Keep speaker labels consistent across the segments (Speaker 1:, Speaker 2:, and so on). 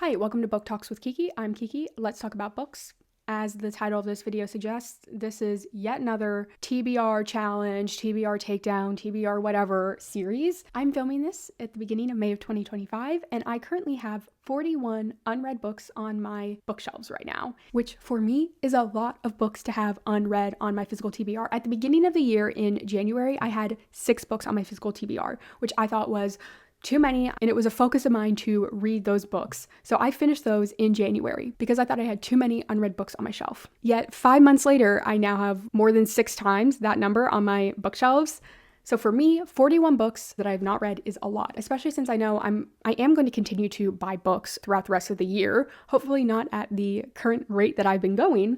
Speaker 1: Hi, welcome to Book Talks with Kiki. I'm Kiki. Let's talk about books. As the title of this video suggests, this is yet another TBR challenge, TBR takedown, TBR whatever series. I'm filming this at the beginning of May of 2025, and I currently have 41 unread books on my bookshelves right now, which for me is a lot of books to have unread on my physical TBR. At the beginning of the year in January, I had 6 books on my physical TBR, which I thought was too many, and it was a focus of mine to read those books. So I finished those in January because I thought I had too many unread books on my shelf. Yet 5 months later, I now have more than 6 times that number on my bookshelves. So for me, 41 books that I have not read is a lot, especially since I know I am going to continue to buy books throughout the rest of the year, hopefully not at the current rate that I've been going,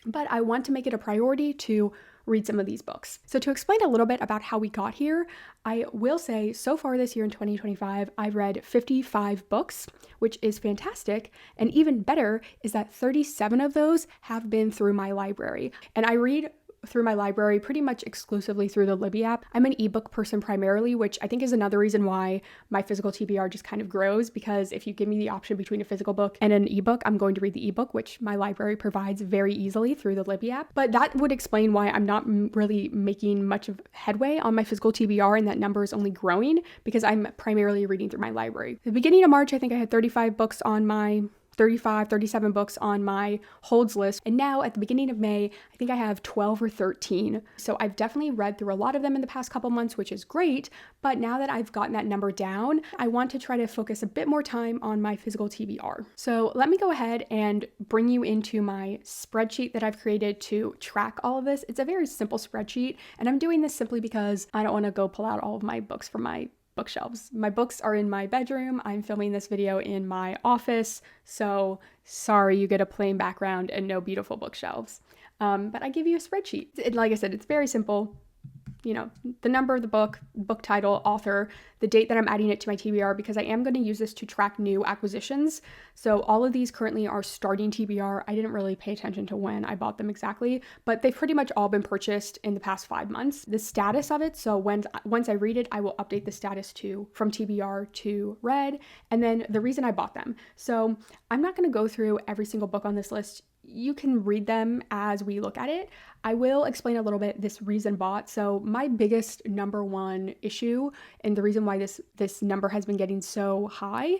Speaker 1: but I want to make it a priority to read some of these books. So to explain a little bit about how we got here, I will say so far this year in 2025, I've read 55 books, which is fantastic. And even better is that 37 of those have been through my library. And I read through my library pretty much exclusively through the Libby app. I'm an ebook person primarily, which I think is another reason why my physical TBR just kind of grows, because if you give me the option between a physical book and an ebook, I'm going to read the ebook, which my library provides very easily through the Libby app. But that would explain why I'm not really making much of headway on my physical TBR, and that number is only growing because I'm primarily reading through my library. At the beginning of March, I think I had 37 books on my holds list. And now at the beginning of May, I think I have 12 or 13. So I've definitely read through a lot of them in the past couple months, which is great. But now that I've gotten that number down, I want to try to focus a bit more time on my physical TBR. So let me go ahead and bring you into my spreadsheet that I've created to track all of this. It's a very simple spreadsheet, and I'm doing this simply because I don't want to go pull out all of my books from my bookshelves. My books are in my bedroom. I'm filming this video in my office, so sorry you get a plain background and no beautiful bookshelves. But I give you a spreadsheet. Like I said, it's very simple. You know, the number of the book title, author, the date that I'm adding it to my TBR, because I am going to use this to track new acquisitions. So all of these currently are starting TBR. I didn't really pay attention to when I bought them exactly, but they've pretty much all been purchased in the past 5 months. The status of it, so once I read it, I will update the status from TBR to read, and then the reason I bought them. So I'm not going to go through every single book on this list. You can read them as we look at it. I will explain a little bit this reason bought. So my biggest number one issue, and the reason why this number has been getting so high,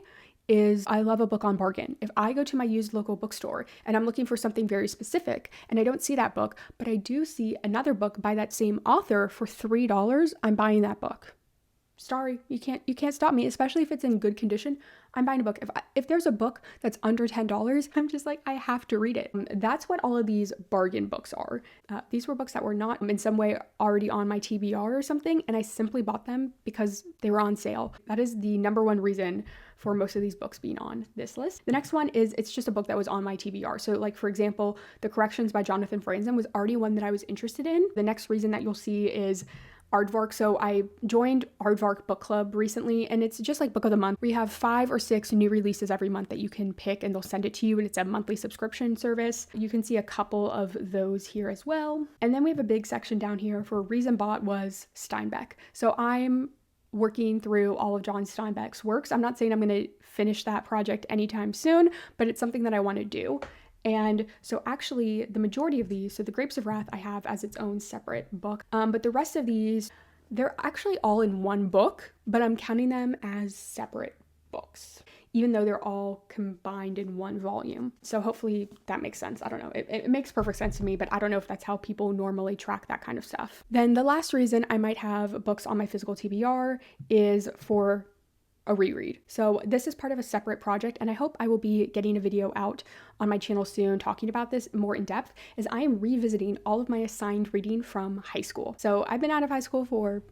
Speaker 1: is I love a book on bargain. If I go to my used local bookstore and I'm looking for something very specific and I don't see that book, but I do see another book by that same author for $3, I'm buying that book. Sorry, you can't stop me, especially if it's in good condition. I'm buying a book. If there's a book that's under $10, I'm just like, I have to read it. That's what all of these bargain books are. These were books that were not in some way already on my TBR or something, and I simply bought them because they were on sale. That is the number one reason for most of these books being on this list. The next one is, it's just a book that was on my TBR. So like, for example, The Corrections by Jonathan Franzen was already one that I was interested in. The next reason that you'll see is Aardvark. So I joined Aardvark Book Club recently, and it's just like Book of the Month. We have 5 or 6 new releases every month that you can pick, and they'll send it to you, and it's a monthly subscription service. You can see a couple of those here as well. And then we have a big section down here for reason bought was Steinbeck. So I'm working through all of John Steinbeck's works. I'm not saying I'm going to finish that project anytime soon, but it's something that I want to do. And so actually the majority of these, so the Grapes of Wrath I have as its own separate book, but the rest of these, they're actually all in one book, but I'm counting them as separate books, even though they're all combined in one volume. So hopefully that makes sense. I don't know. It makes perfect sense to me, but I don't know if that's how people normally track that kind of stuff. Then the last reason I might have books on my physical TBR is for a reread. So this is part of a separate project, and I hope I will be getting a video out on my channel soon talking about this more in depth, as I am revisiting all of my assigned reading from high school. So I've been out of high school for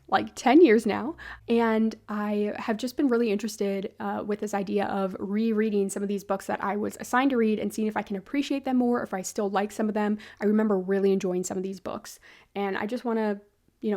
Speaker 1: like 10 years now, and I have just been really interested with this idea of rereading some of these books that I was assigned to read and seeing if I can appreciate them more, if I still like some of them. I remember really enjoying some of these books, and I just want to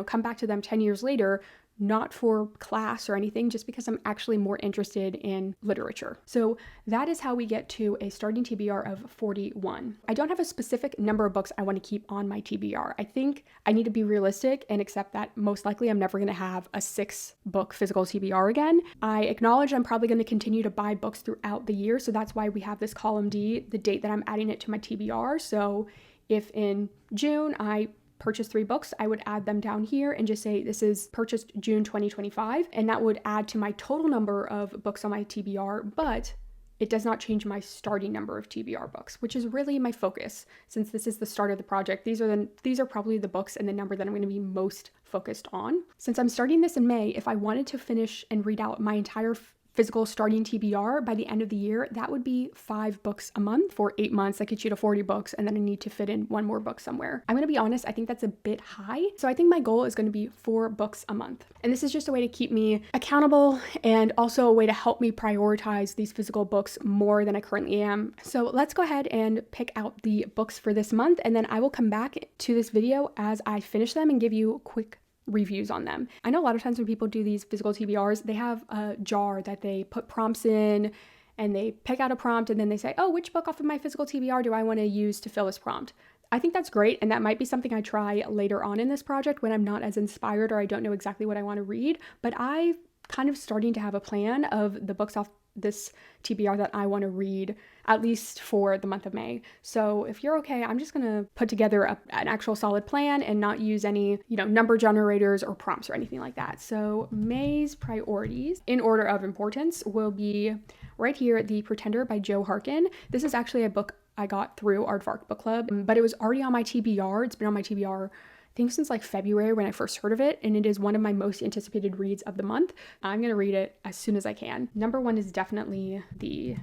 Speaker 1: come back to them 10 years later, not for class or anything, just because I'm actually more interested in literature. So that is how we get to a starting TBR of 41. I don't have a specific number of books I want to keep on my TBR. I think I need to be realistic and accept that most likely I'm never going to have a 6-book physical TBR again. I acknowledge I'm probably going to continue to buy books throughout the year, so that's why we have this column D, the date that I'm adding it to my TBR. So if in June I purchased 3 books, I would add them down here and just say this is purchased June 2025, and that would add to my total number of books on my TBR, but it does not change my starting number of TBR books, which is really my focus. Since this is the start of the project, these are probably the books and the number that I'm going to be most focused on. Since I'm starting this in May, if I wanted to finish and read out my entire physical starting TBR by the end of the year, that would be 5 books a month for 8 months. That gets you to 40 books, and then I need to fit in 1 more book somewhere. I'm going to be honest, I think that's a bit high. So I think my goal is going to be 4 books a month. And this is just a way to keep me accountable and also a way to help me prioritize these physical books more than I currently am. So let's go ahead and pick out the books for this month, and then I will come back to this video as I finish them and give you quick reviews on them. I know a lot of times when people do these physical TBRs, they have a jar that they put prompts in and they pick out a prompt and then they say, oh, which book off of my physical TBR do I want to use to fill this prompt? I think that's great, and that might be something I try later on in this project when I'm not as inspired or I don't know exactly what I want to read, but I kind of starting to have a plan of the books off this TBR that I want to read, at least for the month of May. So if you're okay, I'm just going to put together an actual solid plan and not use any, number generators or prompts or anything like that. So May's priorities in order of importance will be right here, The Pretender by Jo Harkin. This is actually a book I got through Aardvark Book Club, but it was already on my TBR. It's been on my TBR I think since like February when I first heard of it, and it is one of my most anticipated reads of the month. I'm going to read it as soon as I can. Number 1 is definitely The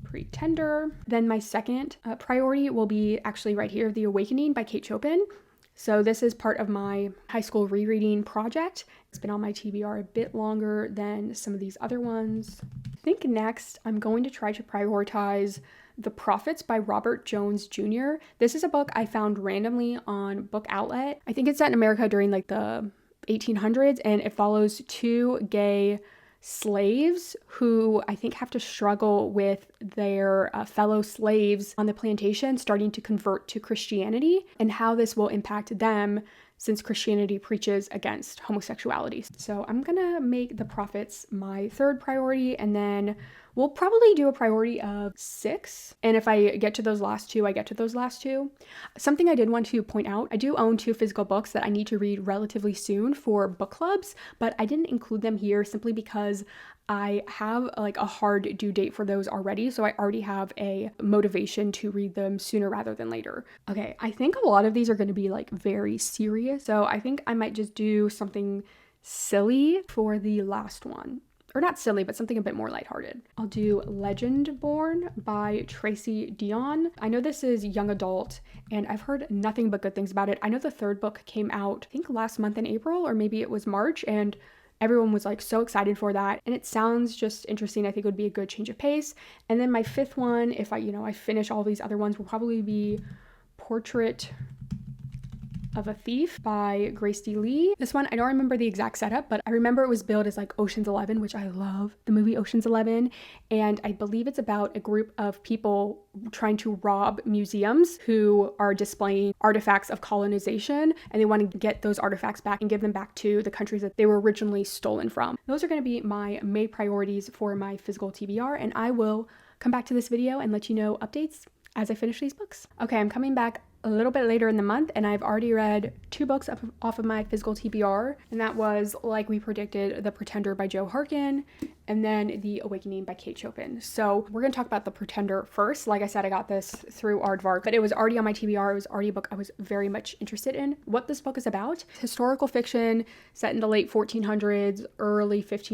Speaker 1: Pretender. Then my second priority will be actually right here, The Awakening by Kate Chopin. So this is part of my high school rereading project. It's been on my TBR a bit longer than some of these other ones. I think next I'm going to try to prioritize The Prophets by Robert Jones Jr. This is a book I found randomly on Book Outlet. I think it's set in America during like the 1800s, and it follows 2 gay slaves who I think have to struggle with their fellow slaves on the plantation starting to convert to Christianity, and how this will impact them since Christianity preaches against homosexuality. So I'm gonna make The Prophets my 3rd priority, and then we'll probably do a priority of 6. And if I get to those last 2, I get to those last 2. Something I did want to point out, I do own 2 physical books that I need to read relatively soon for book clubs, but I didn't include them here simply because I have like a hard due date for those already. So I already have a motivation to read them sooner rather than later. Okay, I think a lot of these are going to be like very serious. So I think I might just do something silly for the last one. Or not silly, but something a bit more lighthearted. I'll do Legendborn by Tracy Deonn. I know this is young adult, and I've heard nothing but good things about it. I know the 3rd book came out, I think last month in April, or maybe it was March, and everyone was like so excited for that. And it sounds just interesting. I think it would be a good change of pace. And then my 5th one, if I finish all these other ones, will probably be Portrait of a Thief by Grace D. Lee. This one, I don't remember the exact setup, but I remember it was billed as like Ocean's 11, which I love the movie Ocean's 11. And I believe it's about a group of people trying to rob museums who are displaying artifacts of colonization, and they want to get those artifacts back and give them back to the countries that they were originally stolen from. Those are going to be my May priorities for my physical TBR, and I will come back to this video and let you know updates as I finish these books. Okay, I'm coming back a little bit later in the month, and I've already read 2 books off of my physical TBR, and that was, like we predicted, The Pretender by Jo Harkin, and then The Awakening by Kate Chopin. So we're going to talk about The Pretender first. Like I said, I got this through Aardvark, but it was already on my TBR. It was already a book I was very much interested in. What this book is about: historical fiction set in the late 1400s,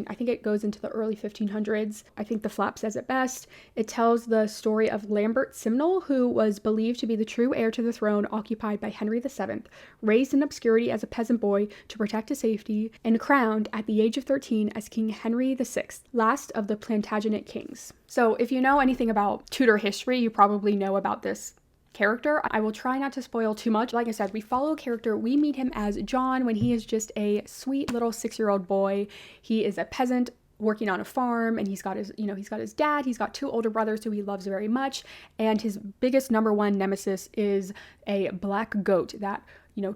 Speaker 1: I think it goes into the early 1500s. I think the flap says it best. It tells the story of Lambert Simnel, who was believed to be the true heir to the throne occupied by Henry VII, raised in obscurity as a peasant boy to protect his safety, and crowned at the age of 13 as King Henry VI, last of the Plantagenet kings. So if you know anything about Tudor history, you probably know about this character. I will try not to spoil too much. Like I said, we follow a character. We meet him as John when he is just a sweet little 6-year-old boy. He is a peasant working on a farm, and he's got his, he's got his dad, he's got 2 older brothers who he loves very much, and his biggest number one nemesis is a black goat that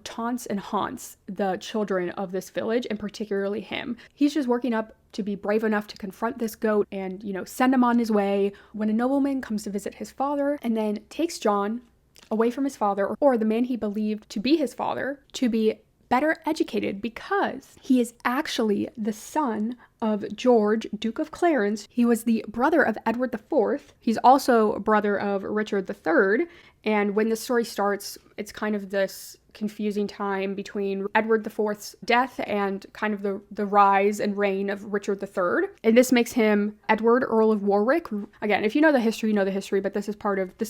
Speaker 1: taunts and haunts the children of this village, and particularly him. He's just working up to be brave enough to confront this goat and, send him on his way when a nobleman comes to visit his father and then takes John away from his father, or the man he believed to be his father, to be better educated, because he is actually the son of George, Duke of Clarence. He was the brother of Edward IV. He's also brother of Richard III. And when the story starts, it's kind of this confusing time between Edward IV's death and kind of the rise and reign of Richard III. And this makes him Edward, Earl of Warwick. Again, if you know the history, you know the history, but this is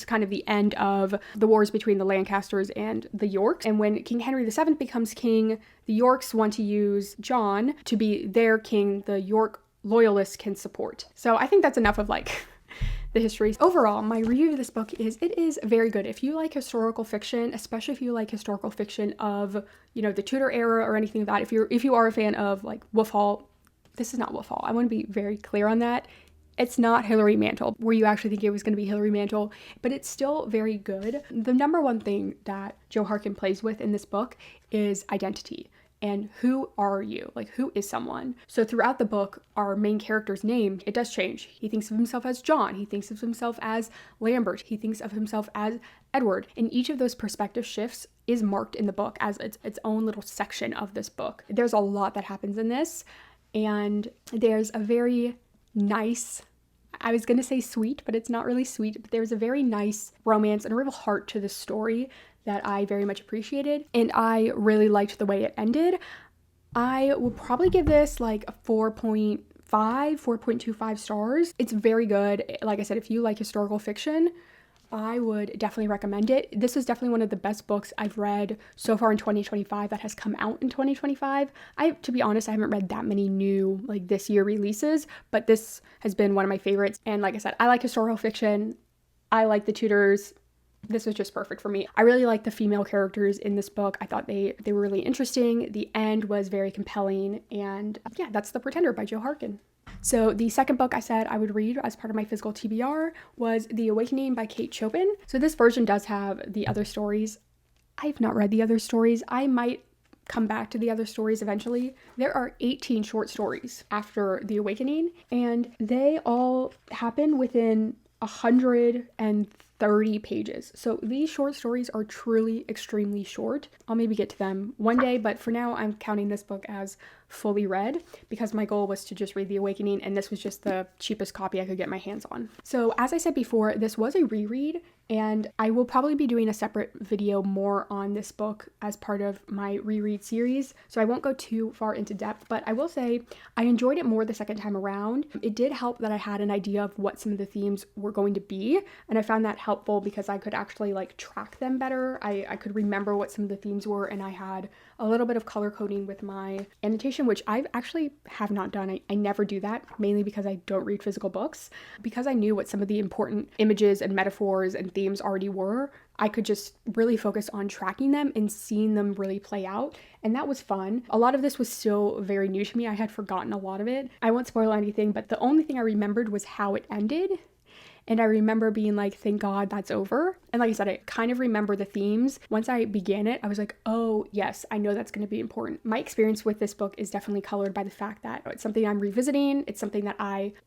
Speaker 1: kind of the end of the wars between the Lancasters and the Yorks. And when King Henry VII becomes king, the Yorks want to use John to be their king the York loyalists can support. So I think that's enough of the history. Overall, my review of this book is, it is very good. If you like historical fiction, especially if you like historical fiction of, the Tudor era or anything like that, if you are a fan of Wolf Hall, this is not Wolf Hall. I want to be very clear on that. It's not Hilary Mantel, where you actually think it was going to be Hilary Mantel, but it's still very good. The number one thing that Joe Harkin plays with in this book is identity. And who are you? Who is someone? So throughout the book, our main character's name, it does change. He thinks of himself as John. He thinks of himself as Lambert. He thinks of himself as Edward. And each of those perspective shifts is marked in the book as its own little section of this book. There's a lot that happens in this. And there's a very nice, I was going to say sweet, but it's not really sweet. But there's a very nice romance and a real heart to this story that I very much appreciated, and I really liked the way it ended. I will probably give this a 4.25 stars. It's very good. Like I said, if you like historical fiction, I would definitely recommend it. This is definitely one of the best books I've read so far in 2025 that has come out in 2025. To be honest, I haven't read that many new this year releases, but this has been one of my favorites. And like I said, I like historical fiction. I like the Tudors. This was just perfect for me. I really liked the female characters in this book. I thought they were really interesting. The end was very compelling. And yeah, that's The Pretender by Joe Harkin. So the second book I said I would read as part of my physical TBR was The Awakening by Kate Chopin. So this version does have the other stories. I've not read the other stories. I might come back to the other stories eventually. There are 18 short stories after The Awakening, and they all happen within 130 pages. So these short stories are truly extremely short. I'll maybe get to them one day, but for now I'm counting this book as fully read because my goal was to just read The Awakening, and this was just the cheapest copy I could get my hands on. So as I said before, this was a reread, and I will probably be doing a separate video more on this book as part of my reread series, so I won't go too far into depth, but I will say I enjoyed it more the second time around. It did help that I had an idea of what some of the themes were going to be, and I found that helpful because I could actually track them better. I could remember what some of the themes were, and I had a little bit of color coding with my annotation, which I actually have not done. I never do that, mainly because I don't read physical books. Because I knew what some of the important images and metaphors and themes already were, I could just really focus on tracking them and seeing them really play out. And that was fun. A lot of this was still very new to me. I had forgotten a lot of it. I won't spoil anything, but the only thing I remembered was how it ended. And I remember being like, thank God that's over. And like I said, I kind of remember the themes. Once I began it, I was like, oh yes, I know that's going to be important. My experience with this book is definitely colored by the fact that it's something I'm revisiting. It's something that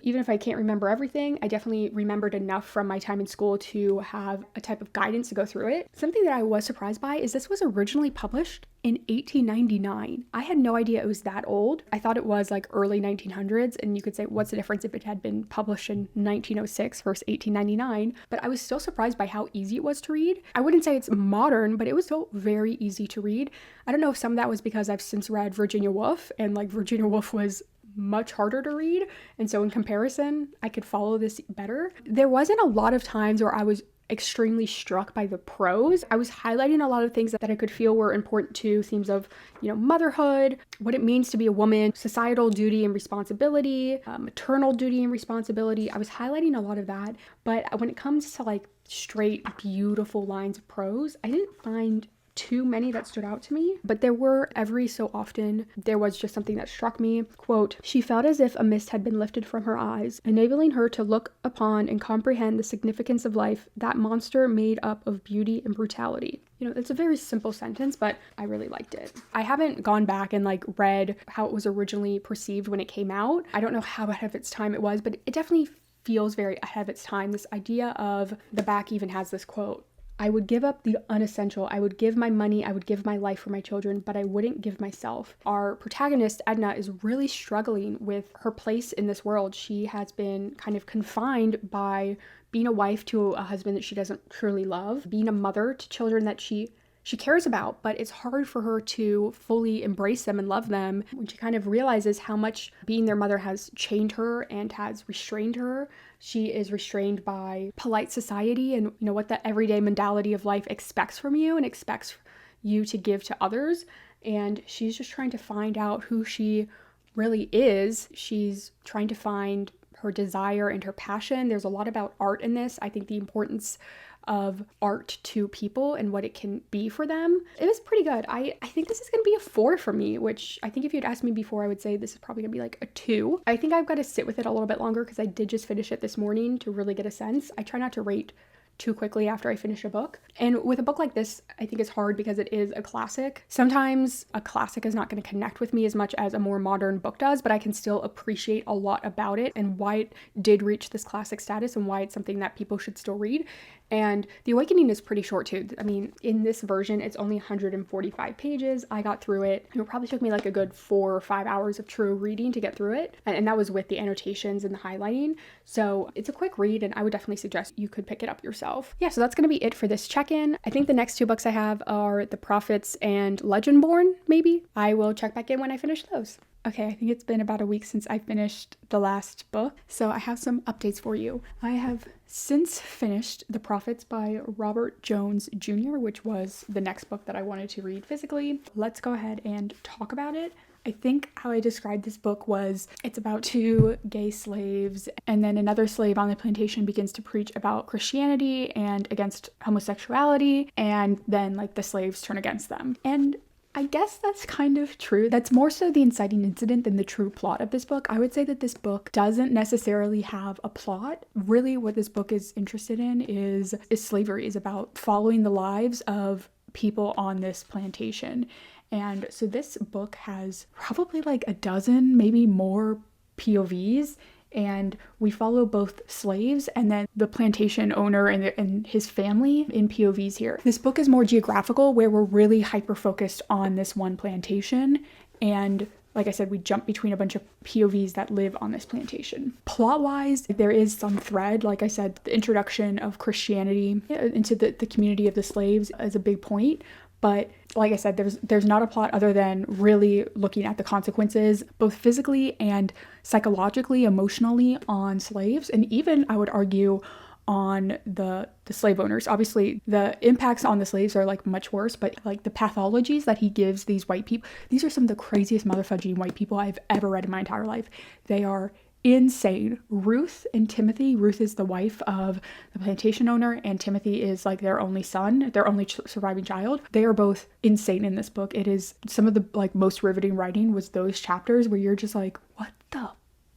Speaker 1: even if I can't remember everything, I definitely remembered enough from my time in school to have a type of guidance to go through it. Something that I was surprised by is this was originally published in 1899. I had no idea it was that old. I thought it was early 1900s, and you could say, what's the difference if it had been published in 1906 versus 1899? But I was still surprised by how easy it was to read. I wouldn't say it's modern, but it was still very easy to read. I don't know if some of that was because I've since read Virginia Woolf, and Virginia Woolf was much harder to read, and so in comparison, I could follow this better. There wasn't a lot of times where I was extremely struck by the prose. I was highlighting a lot of things that I could feel were important to themes of, motherhood, what it means to be a woman, societal duty and responsibility, maternal duty and responsibility. I was highlighting a lot of that, but when it comes to like straight, beautiful lines of prose, I didn't find too many that stood out to me, but there were every so often, there was just something that struck me. Quote, "She felt as if a mist had been lifted from her eyes, enabling her to look upon and comprehend the significance of life, that monster made up of beauty and brutality." It's a very simple sentence, but I really liked it. I haven't gone back and like read how it was originally perceived when it came out. I don't know how ahead of its time it was, but it definitely feels very ahead of its time. This idea of, the back even has this quote, "I would give up the unessential. I would give my money. I would give my life for my children, but I wouldn't give myself." Our protagonist, Edna, is really struggling with her place in this world. She has been kind of confined by being a wife to a husband that she doesn't truly love, being a mother to children that she cares about, but it's hard for her to fully embrace them and love them when she kind of realizes how much being their mother has chained her and has restrained her. She is restrained by polite society and what the everyday mentality of life expects from you and expects you to give to others. And she's just trying to find out who she really is. She's trying to find her desire and her passion. There's a lot about art in this. I think the importance of art to people and what it can be for them. It was pretty good. I think this is going to be a 4 for me, which I think if you'd asked me before, I would say this is probably going to be like a 2. I think I've got to sit with it a little bit longer because I did just finish it this morning to really get a sense. I try not to rate too quickly after I finish a book. And with a book like this, I think it's hard because it is a classic. Sometimes a classic is not going to connect with me as much as a more modern book does, but I can still appreciate a lot about it and why it did reach this classic status and why it's something that people should still read. And The Awakening is pretty short too. I mean, in this version, it's only 145 pages. I got through it. It probably took me like a good 4 or 5 hours of true reading to get through it. And that was with the annotations and the highlighting. So it's a quick read and I would definitely suggest you could pick it up yourself. Yeah, so that's going to be it for this check-in. I think the next 2 books I have are The Prophets and Legendborn, maybe. I will check back in when I finish those. Okay, I think it's been about a week since I finished the last book, so I have some updates for you. I have since finished The Prophets by Robert Jones Jr., which was the next book that I wanted to read physically. Let's go ahead and talk about it. I think how I described this book was it's about 2 gay slaves, and then another slave on the plantation begins to preach about Christianity and against homosexuality, and then like the slaves turn against them. And I guess that's kind of true. That's more so the inciting incident than the true plot of this book. I would say that this book doesn't necessarily have a plot. Really what this book is interested in is slavery, is about following the lives of people on this plantation. And so this book has probably like a dozen, maybe more POVs, and we follow both slaves and then the plantation owner and his family in POVs here. This book is more geographical, where we're really hyper-focused on this one plantation, and like I said, we jump between a bunch of POVs that live on this plantation. Plot-wise, there is some thread. Like I said, the introduction of Christianity into the community of the slaves is a big point. But like I said, there's not a plot other than really looking at the consequences, both physically and psychologically, emotionally, on slaves, and even, I would argue, on the slave owners. Obviously, the impacts on the slaves are like much worse, but like the pathologies that he gives these white people, these are some of the craziest motherfudging white people I've ever read in my entire life. They are insane. Ruth and Timothy. Ruth is the wife of the plantation owner, and Timothy is like their only son, their only surviving child. They are both insane in this book. It is some of the like most riveting writing was those chapters where you're just like, what the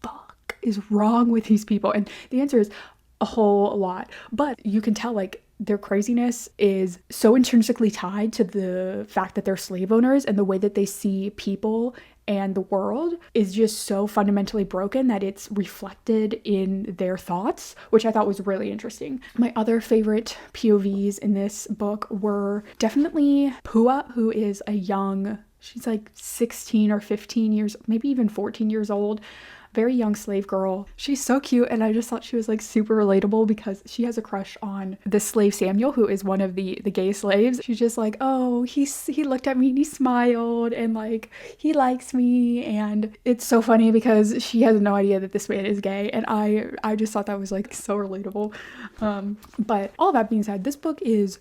Speaker 1: fuck is wrong with these people? And the answer is a whole lot. But you can tell like their craziness is so intrinsically tied to the fact that they're slave owners, and the way that they see people and the world is just so fundamentally broken that it's reflected in their thoughts, which I thought was really interesting. My other favorite POVs in this book were definitely Pua, who is she's like 16 or 15 years, maybe even 14 years old. very young slave girl. She's so cute, and I just thought she was like super relatable because she has a crush on the slave Samuel, who is one of the gay slaves. She's just like, oh, he looked at me and he smiled and like he likes me, and it's so funny because she has no idea that this man is gay, and I just thought that was like so relatable. But all that being said, this book is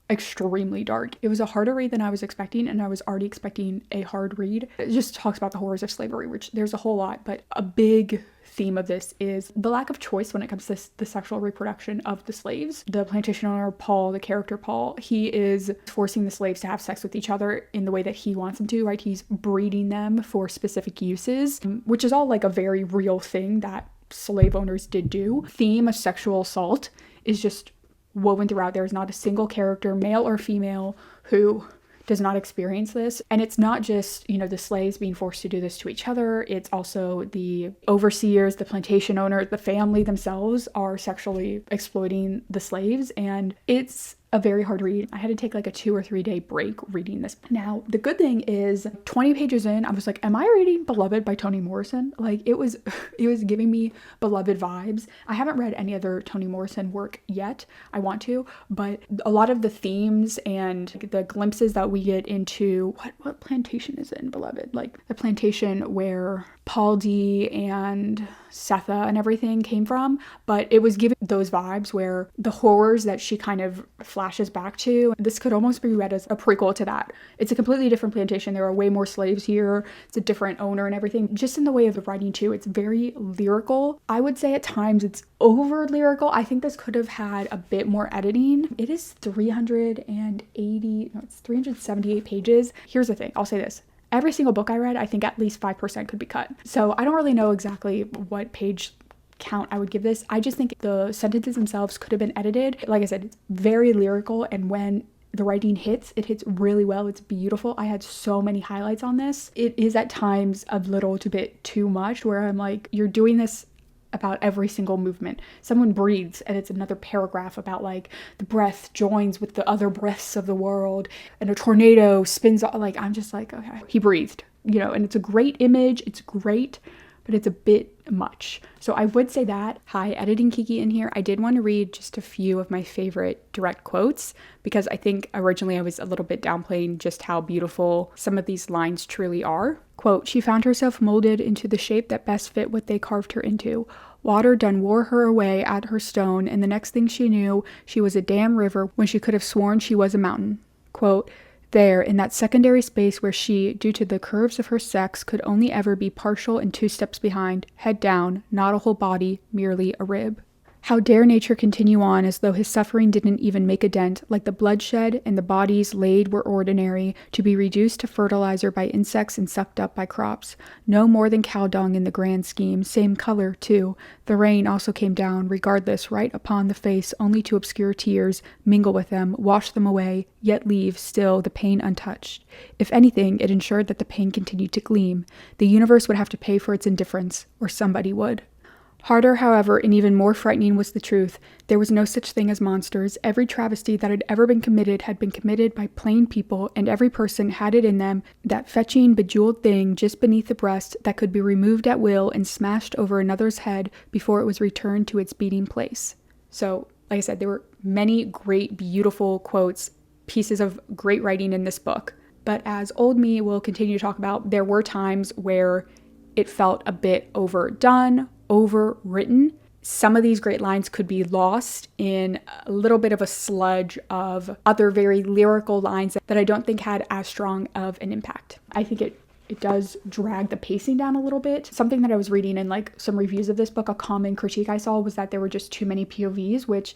Speaker 1: extremely dark. It was a harder read than I was expecting, and I was already expecting a hard read. It just talks about the horrors of slavery, which there's a whole lot, but a big theme of this is the lack of choice when it comes to the sexual reproduction of the slaves. The plantation owner, Paul, the character Paul, he is forcing the slaves to have sex with each other in the way that he wants them to, right? He's breeding them for specific uses, which is all like a very real thing that slave owners did do. Theme of sexual assault is just woven throughout. There's not a single character, male or female, who does not experience this. And it's not just, the slaves being forced to do this to each other. It's also the overseers, the plantation owner, the family themselves are sexually exploiting the slaves. And it's a very hard read. I had to take like a 2 or 3 day break reading this. Now, the good thing is 20 pages in, I was like, am I reading Beloved by Toni Morrison? Like it was giving me Beloved vibes. I haven't read any other Toni Morrison work yet. I want to, but a lot of the themes and the glimpses that we get into what plantation is it in Beloved? Like the plantation where Paul D and Setha and everything came from, but it was giving those vibes where the horrors that she kind of flashes back to, this could almost be read as a prequel to that. It's a completely different plantation. There are way more slaves here. It's a different owner and everything. Just in the way of the writing too, it's very lyrical. I would say at times it's over lyrical. I think this could have had a bit more editing. It is 378 pages. Here's the thing, I'll say this. Every single book I read, I think at least 5% could be cut. So I don't really know exactly what page count I would give this. I just think the sentences themselves could have been edited. Like I said, it's very lyrical, and when the writing hits, it hits really well. It's beautiful. I had so many highlights on this. It is at times a little bit too much where I'm like, you're doing this about every single movement. Someone breathes and it's another paragraph about like the breath joins with the other breaths of the world, and a tornado spins off. Like, I'm just like, okay, he breathed, and it's a great image. It's great, but it's a bit much. So I would say that. Hi, editing Kiki in here. I did want to read just a few of my favorite direct quotes because I think originally I was a little bit downplaying just how beautiful some of these lines truly are. Quote, "She found herself molded into the shape that best fit what they carved her into. Water done wore her away at her stone, and the next thing she knew, she was a damn river when she could have sworn she was a mountain." Quote, "There, in that secondary space where she, due to the curves of her sex, could only ever be partial and 2 steps behind, head down, not a whole body, merely a rib. How dare nature continue on as though his suffering didn't even make a dent, like the bloodshed and the bodies laid were ordinary, to be reduced to fertilizer by insects and sucked up by crops. No more than cow dung in the grand scheme, same color, too. The rain also came down, regardless, right upon the face, only to obscure tears, mingle with them, wash them away, yet leave, still, the pain untouched. If anything, it ensured that the pain continued to gleam. The universe would have to pay for its indifference, or somebody would." Harder, however, and even more frightening was the truth. There was no such thing as monsters. Every travesty that had ever been committed had been committed by plain people, and every person had it in them, that fetching, bejeweled thing just beneath the breast that could be removed at will and smashed over another's head before it was returned to its beating place. So, like I said, there were many great, beautiful quotes, pieces of great writing in this book. But as old me will continue to talk about, there were times where it felt a bit overdone, overwritten. Some of these great lines could be lost in a little bit of a sludge of other very lyrical lines that I don't think had as strong of an impact. I think it does drag the pacing down a little bit. Something that I was reading in like some reviews of this book, a common critique I saw was that there were just too many POVs, which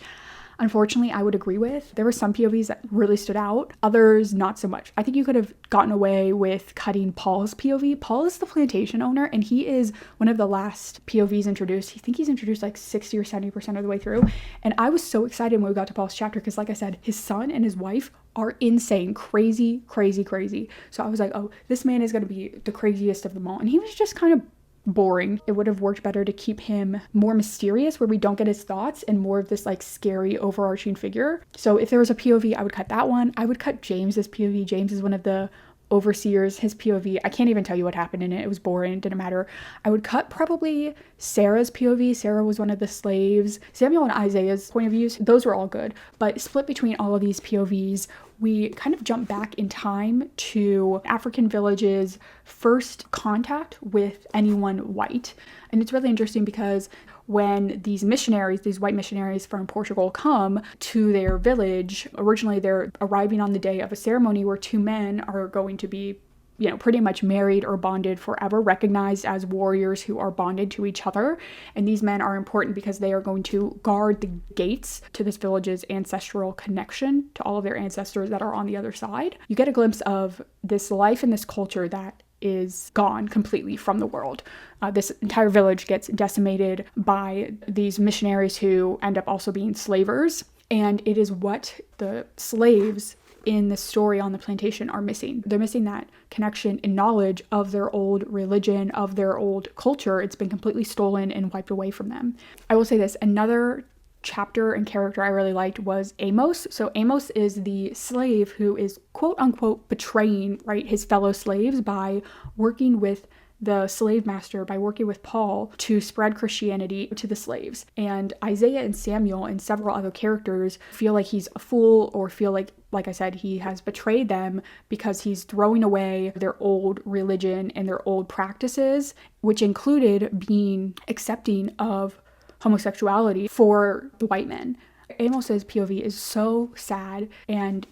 Speaker 1: unfortunately I would agree with. There were some POVs that really stood out, others not so much. I think you could have gotten away with cutting Paul's POV. Paul is the plantation owner, and he is one of the last POVs introduced. I think he's introduced like 60 or 70% of the way through. And I was so excited when we got to Paul's chapter because, like I said, his son and his wife are insane, crazy, crazy, crazy. So I was like, oh, this man is going to be the craziest of them all. And he was just kind of boring. It would have worked better to keep him more mysterious, where we don't get his thoughts, and more of this like scary overarching figure. So if there was a POV, I would cut that one. I would cut James's POV. James is one of the overseers, his POV. I can't even tell you what happened in it. It was boring. It didn't matter. I would cut probably Sarah's POV. Sarah was one of the slaves. Samuel and Isaiah's point of views, those were all good. But split between all of these POVs, we kind of jump back in time to African villages' first contact with anyone white. And it's really interesting because when these missionaries, these white missionaries from Portugal come to their village, originally they're arriving on the day of a ceremony where two men are going to be, you know, pretty much married or bonded forever, recognized as warriors who are bonded to each other. And these men are important because they are going to guard the gates to this village's ancestral connection to all of their ancestors that are on the other side. You get a glimpse of this life and this culture that is gone completely from the world. This entire village gets decimated by these missionaries who end up also being slavers. And it is what the slaves in the story on the plantation are missing. They're missing that connection and knowledge of their old religion, of their old culture. It's been completely stolen and wiped away from them. I will say this, another chapter and character I really liked was Amos. So Amos is the slave who is quote unquote betraying, right, his fellow slaves by working with the slave master, by working with Paul to spread Christianity to the slaves. And Isaiah and Samuel and several other characters feel like he's a fool, or feel like I said, he has betrayed them because he's throwing away their old religion and their old practices, which included being accepting of homosexuality for the white men. Amos's POV is so sad, and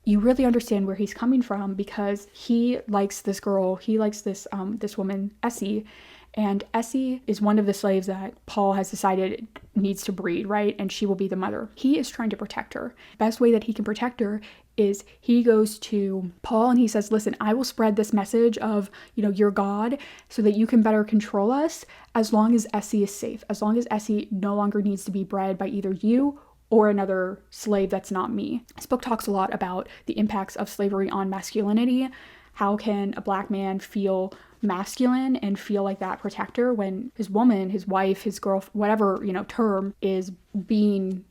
Speaker 1: you really understand where he's coming from because he likes this girl, he likes this woman, Essie, and Essie is one of the slaves that Paul has decided needs to breed, right? And she will be the mother. He is trying to protect her. Best way that he can protect her is he goes to Paul and he says, listen, I will spread this message of, you know, your God so that you can better control us as long as Essie is safe, as long as Essie no longer needs to be bred by either you or another slave that's not me. This book talks a lot about the impacts of slavery on masculinity. How can a black man feel masculine and feel like that protector when his woman, his wife, his girl, whatever, you know, term, is being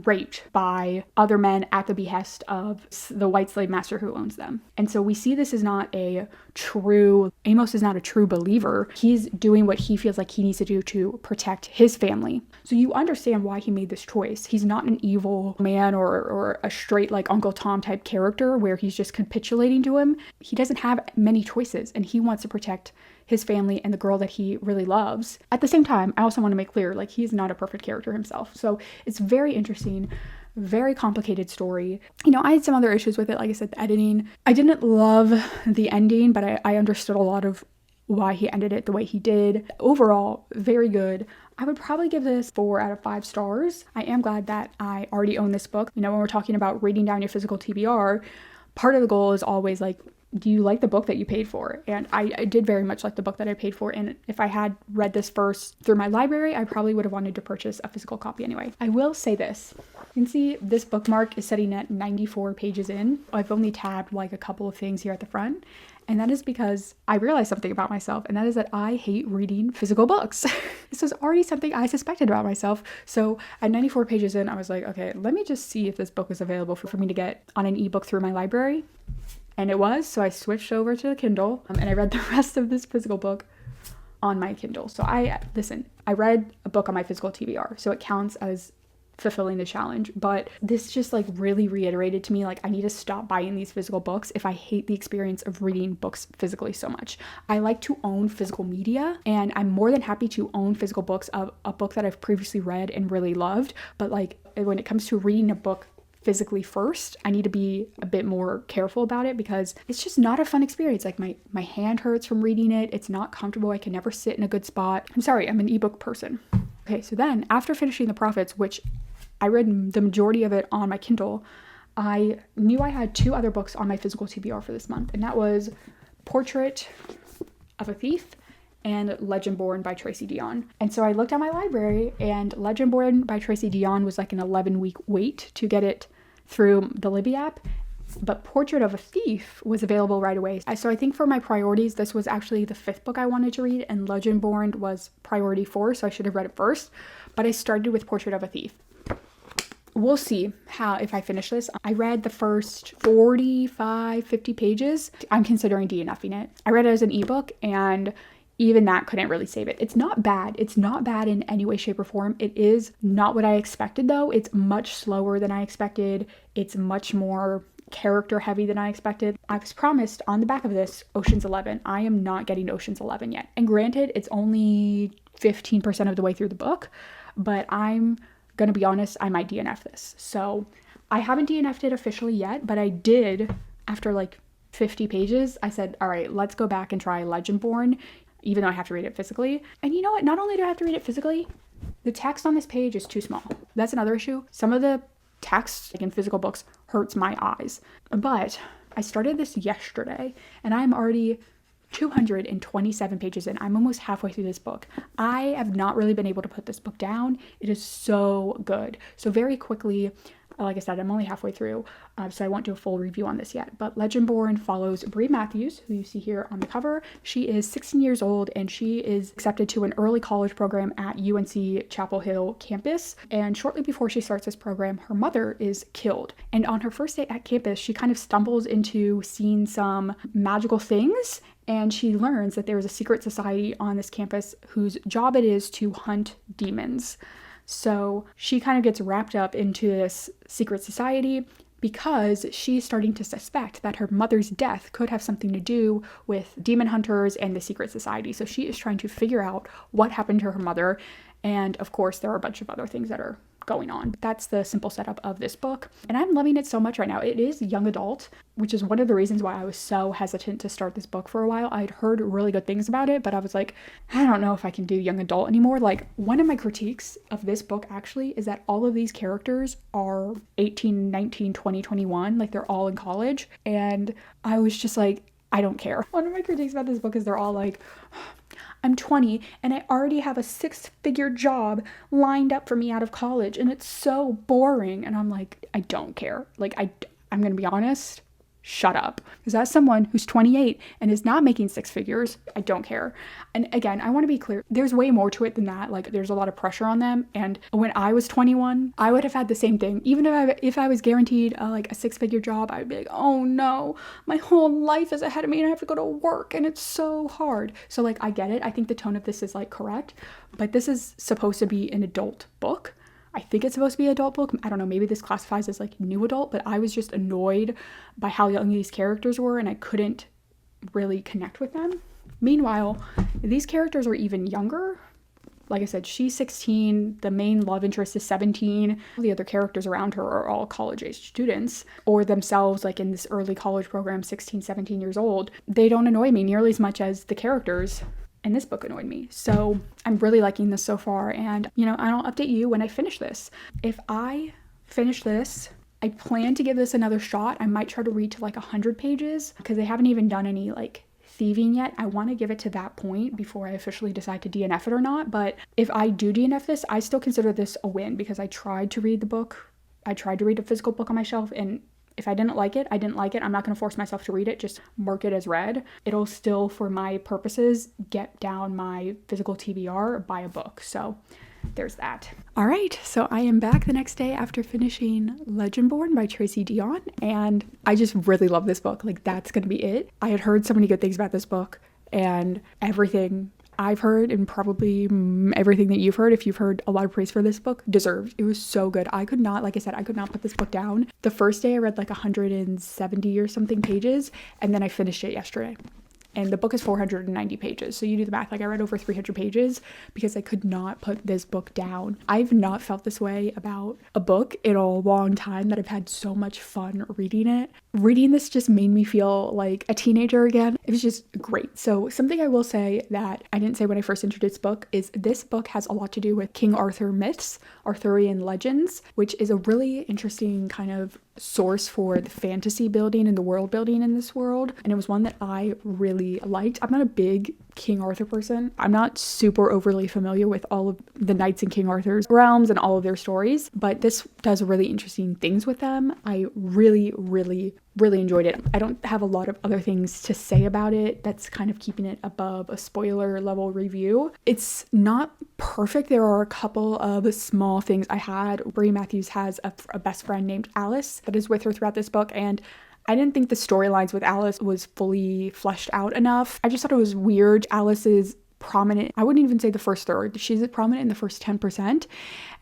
Speaker 1: raped by other men at the behest of the white slave master who owns them. And so we see this is not a true, Amos is not a true believer. He's doing what he feels like he needs to do to protect his family. So you understand why he made this choice. He's not an evil man or a straight like Uncle Tom type character where he's just capitulating to him. He doesn't have many choices and he wants to protect his family and the girl that he really loves. At the same time, I also want to make clear, like, he's not a perfect character himself. So it's very interesting, very complicated story. You know, I had some other issues with it. Like I said, the editing. I didn't love the ending, but I understood a lot of why he ended it the way he did. Overall, very good. I would probably give this 4 out of 5 stars. I am glad that I already own this book. You know, when we're talking about rating down your physical TBR, part of the goal is always like, do you like the book that you paid for? And I did very much like the book that I paid for. And if I had read this first through my library, I probably would have wanted to purchase a physical copy anyway. I will say this. You can see this bookmark is sitting at 94 pages in. I've only tabbed like a couple of things here at the front. And that is because I realized something about myself, and that is that I hate reading physical books. This was already something I suspected about myself. So at 94 pages in, I was like, okay, let me just see if this book is available for me to get on an ebook through my library. And it was, so I switched over to the Kindle and I read the rest of this physical book on my Kindle. So I read a book on my physical TBR, so it counts as fulfilling the challenge. But this just like really reiterated to me, like, I need to stop buying these physical books if I hate the experience of reading books physically so much. I like to own physical media, and I'm more than happy to own physical books of a book that I've previously read and really loved. But like when it comes to reading a book physically first, I need to be a bit more careful about it because it's just not a fun experience. Like my hand hurts from reading it. It's not comfortable. I can never sit in a good spot. I'm sorry, I'm an ebook person. Okay, so then after finishing The Prophets, which I read the majority of it on my Kindle, I knew I had 2 other books on my physical TBR for this month, and that was Portrait of a Thief and Legendborn by Tracy Deonn. And so I looked at my library, and Legendborn by Tracy Deonn was like an 11-week wait to get it through the Libby app, but Portrait of a Thief was available right away. So I think for my priorities, this was actually the 5th book I wanted to read, and Legendborn was priority 4, so I should have read it first, but I started with Portrait of a Thief. we'll see if I finish this. I read the first 45, 50 pages. I'm considering DNFing it. I read it as an ebook, and even that couldn't really save it. It's not bad. It's not bad in any way, shape, or form. It is not what I expected, though. It's much slower than I expected. It's much more character heavy than I expected. I was promised on the back of this Ocean's 11. I am not getting to Ocean's 11 yet. And granted, it's only 15% of the way through the book, but I'm gonna be honest, I might DNF this. So I haven't DNF'd it officially yet, but I did, after like 50 pages, I said, all right, let's go back and try Legendborn, even though I have to read it physically. And you know what? Not only do I have to read it physically, the text on this page is too small. That's another issue. Some of the text, like in physical books, hurts my eyes. But I started this yesterday, and I'm already 227 pages in. I'm almost halfway through this book. I have not really been able to put this book down. It is so good. So very quickly, like I said, I'm only halfway through, so I won't do a full review on this yet. But Legendborn follows Bree Matthews, who you see here on the cover. She is 16 years old, and she is accepted to an early college program at UNC Chapel Hill campus. And shortly before she starts this program, her mother is killed. And on her first day at campus, she kind of stumbles into seeing some magical things, and she learns that there is a secret society on this campus whose job it is to hunt demons. So she kind of gets wrapped up into this secret society because she's starting to suspect that her mother's death could have something to do with demon hunters and the secret society. So she is trying to figure out what happened to her mother. And of course, there are a bunch of other things that are going on. That's the simple setup of this book. And I'm loving it so much right now. It is young adult, which is one of the reasons why I was so hesitant to start this book for a while. I'd heard really good things about it, but I was like, I don't know if I can do young adult anymore. Like, one of my critiques of this book actually is that all of these characters are 18, 19, 20, 21. Like, they're all in college. And I was just like, I don't care. One of my critiques about this book is they're all like, I'm 20 and I already have a 6-figure job lined up for me out of college and it's so boring. And I'm like, I don't care. Like, I'm going to be honest. Shut up. Because as someone who's 28 and is not making 6 figures, I don't care. And again, I want to be clear, there's way more to it than that. Like, there's a lot of pressure on them. And when I was 21, I would have had the same thing. Even if I was guaranteed like a 6-figure job, I'd be like, oh no, my whole life is ahead of me and I have to go to work and it's so hard. So like, I get it. I think the tone of this is like correct, but this is supposed to be an adult book. I think it's supposed to be an adult book. I don't know, maybe this classifies as like new adult, but I was just annoyed by how young these characters were and I couldn't really connect with them. Meanwhile, these characters are even younger. Like I said, she's 16, the main love interest is 17. The other characters around her are all college-age students or themselves like in this early college program, 16, 17 years old. They don't annoy me nearly as much as the characters and this book annoyed me. So I'm really liking this so far. And, you know, I'll update you when I finish this. If I finish this, I plan to give this another shot. I might try to read to like 100 pages because they haven't even done any like thieving yet. I want to give it to that point before I officially decide to DNF it or not. But if I do DNF this, I still consider this a win because I tried to read the book. I tried to read a physical book on my shelf, and if I didn't like it, I didn't like it. I'm not going to force myself to read it. Just mark it as read. It'll still, for my purposes, get down my physical TBR by a book. So there's that. All right. So I am back the next day after finishing Legendborn by Tracy DeOnn. And I just really love this book. Like, that's going to be it. I had heard so many good things about this book, and everything I've heard and probably everything that you've heard, if you've heard a lot of praise for this book, deserved. It was so good. I could not, like I said, I could not put this book down. The first day I read like 170 or something pages, and then I finished it yesterday. And the book is 490 pages. So you do the math. Like, I read over 300 pages because I could not put this book down. I've not felt this way about a book in a long time, that I've had so much fun reading it. Reading this just made me feel like a teenager again. It was just great. So something I will say that I didn't say when I first introduced this book is this book has a lot to do with King Arthur myths, Arthurian legends, which is a really interesting kind of source for the fantasy building and the world building in this world. And it was one that I really really liked. I'm not a big King Arthur person. I'm not super overly familiar with all of the knights in King Arthur's realms and all of their stories, but this does really interesting things with them. I really enjoyed it. I don't have a lot of other things to say about it. That's kind of keeping it above a spoiler level review. It's not perfect. There are a couple of small things I had. Brie Matthews has a best friend named Alice that is with her throughout this book, and I didn't think the storylines with Alice was fully fleshed out enough. I just thought it was weird. Alice is prominent. I wouldn't even say the first third. She's prominent in the first 10%.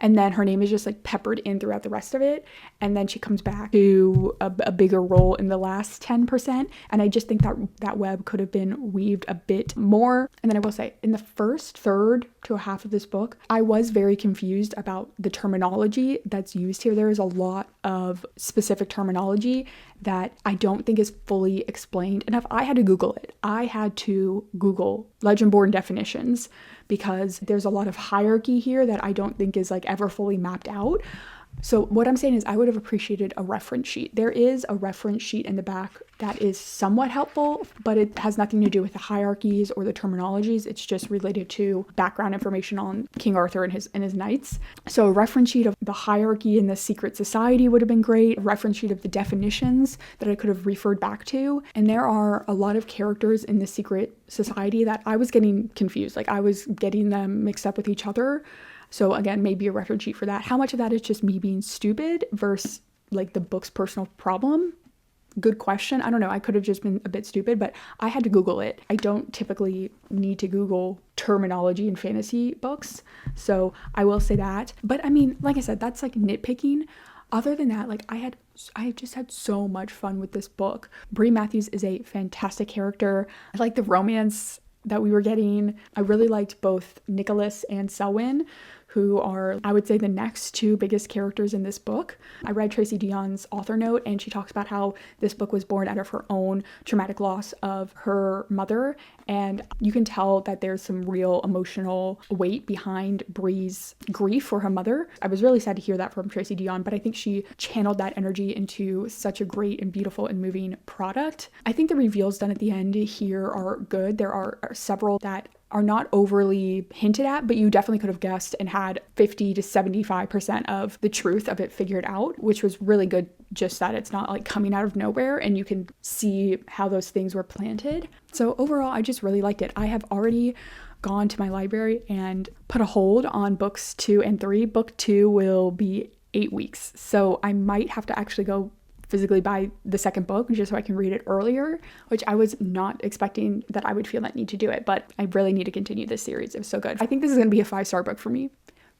Speaker 1: And then her name is just like peppered in throughout the rest of it. And then she comes back to a bigger role in the last 10%. And I just think that web could have been weaved a bit more. And then I will say, in the first third to a half of this book, I was very confused about the terminology that's used here. There is a lot of specific terminology that I don't think is fully explained enough. I had to Google it. I had to Google legendborn definitions because there's a lot of hierarchy here that I don't think is like ever fully mapped out. So what I'm saying is I would have appreciated a reference sheet. There is a reference sheet in the back that is somewhat helpful, but it has nothing to do with the hierarchies or the terminologies. It's just related to background information on King Arthur and his knights. So a reference sheet of the hierarchy in the secret society would have been great. A reference sheet of the definitions that I could have referred back to. And there are a lot of characters in the secret society that I was getting confused. Like I was getting them mixed up with each other. So again, maybe a reference sheet for that. How much of that is just me being stupid versus like the book's personal problem? Good question. I don't know. I could have just been a bit stupid, but I had to Google it. I don't typically need to Google terminology in fantasy books. So I will say that. But I mean, like I said, that's like nitpicking. Other than that, like I just had so much fun with this book. Brie Matthews is a fantastic character. I like the romance that we were getting. I really liked both Nicholas and Selwyn, who are, I would say, the next two biggest characters in this book. I read Tracy Deonn's author note, and she talks about how this book was born out of her own traumatic loss of her mother, and you can tell that there's some real emotional weight behind Brie's grief for her mother. I was really sad to hear that from Tracy Deonn, but I think she channeled that energy into such a great and beautiful and moving product. I think the reveals done at the end here are good. There are several that are not overly hinted at, but you definitely could have guessed and had 50 to 75% of the truth of it figured out, which was really good, just that it's not like coming out of nowhere and you can see how those things were planted. So overall, I just really liked it. I have already gone to my library and put a hold on books 2 and 3. Book 2 will be 8 weeks. So I might have to actually go physically buy the second book just so I can read it earlier, which I was not expecting that I would feel that need to do it, but I really need to continue this series. It was so good. I think this is going to be a 5-star book for me.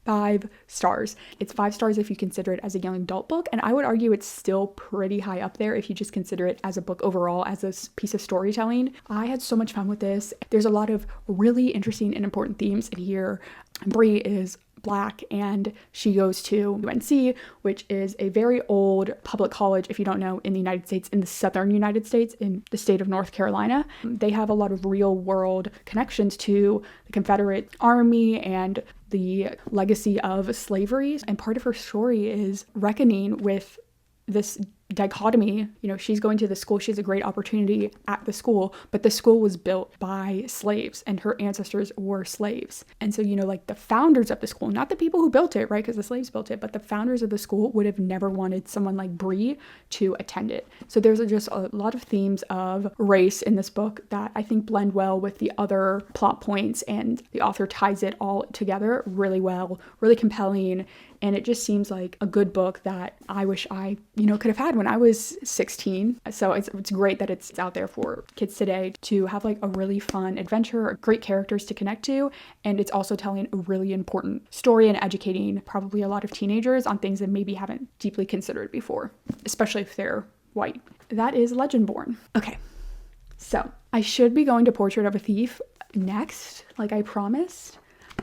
Speaker 1: 5 stars. It's 5 stars if you consider it as a young adult book, and I would argue it's still pretty high up there if you just consider it as a book overall, as a piece of storytelling. I had so much fun with this. There's a lot of really interesting and important themes in here. Brie is Black and she goes to UNC, which is a very old public college, if you don't know, in the United States, in the southern United States, in the state of North Carolina. They have a lot of real world connections to the Confederate Army and the legacy of slavery. And part of her story is reckoning with this dichotomy. You know, she's going to the school, she has a great opportunity at the school, but the school was built by slaves and her ancestors were slaves. And so, you know, like the founders of the school, not the people who built it, right, because the slaves built it, but the founders of the school would have never wanted someone like Brie to attend it. So there's just a lot of themes of race in this book that I think blend well with the other plot points, and the author ties it all together really well, really compelling. And it just seems like a good book that I wish I, could have had when I was 16. So it's great that it's out there for kids today to have like a really fun adventure, great characters to connect to. And it's also telling a really important story and educating probably a lot of teenagers on things that maybe haven't deeply considered before, especially if they're white. That is Legendborn. Okay, so I should be going to Portrait of a Thief next, like I promised.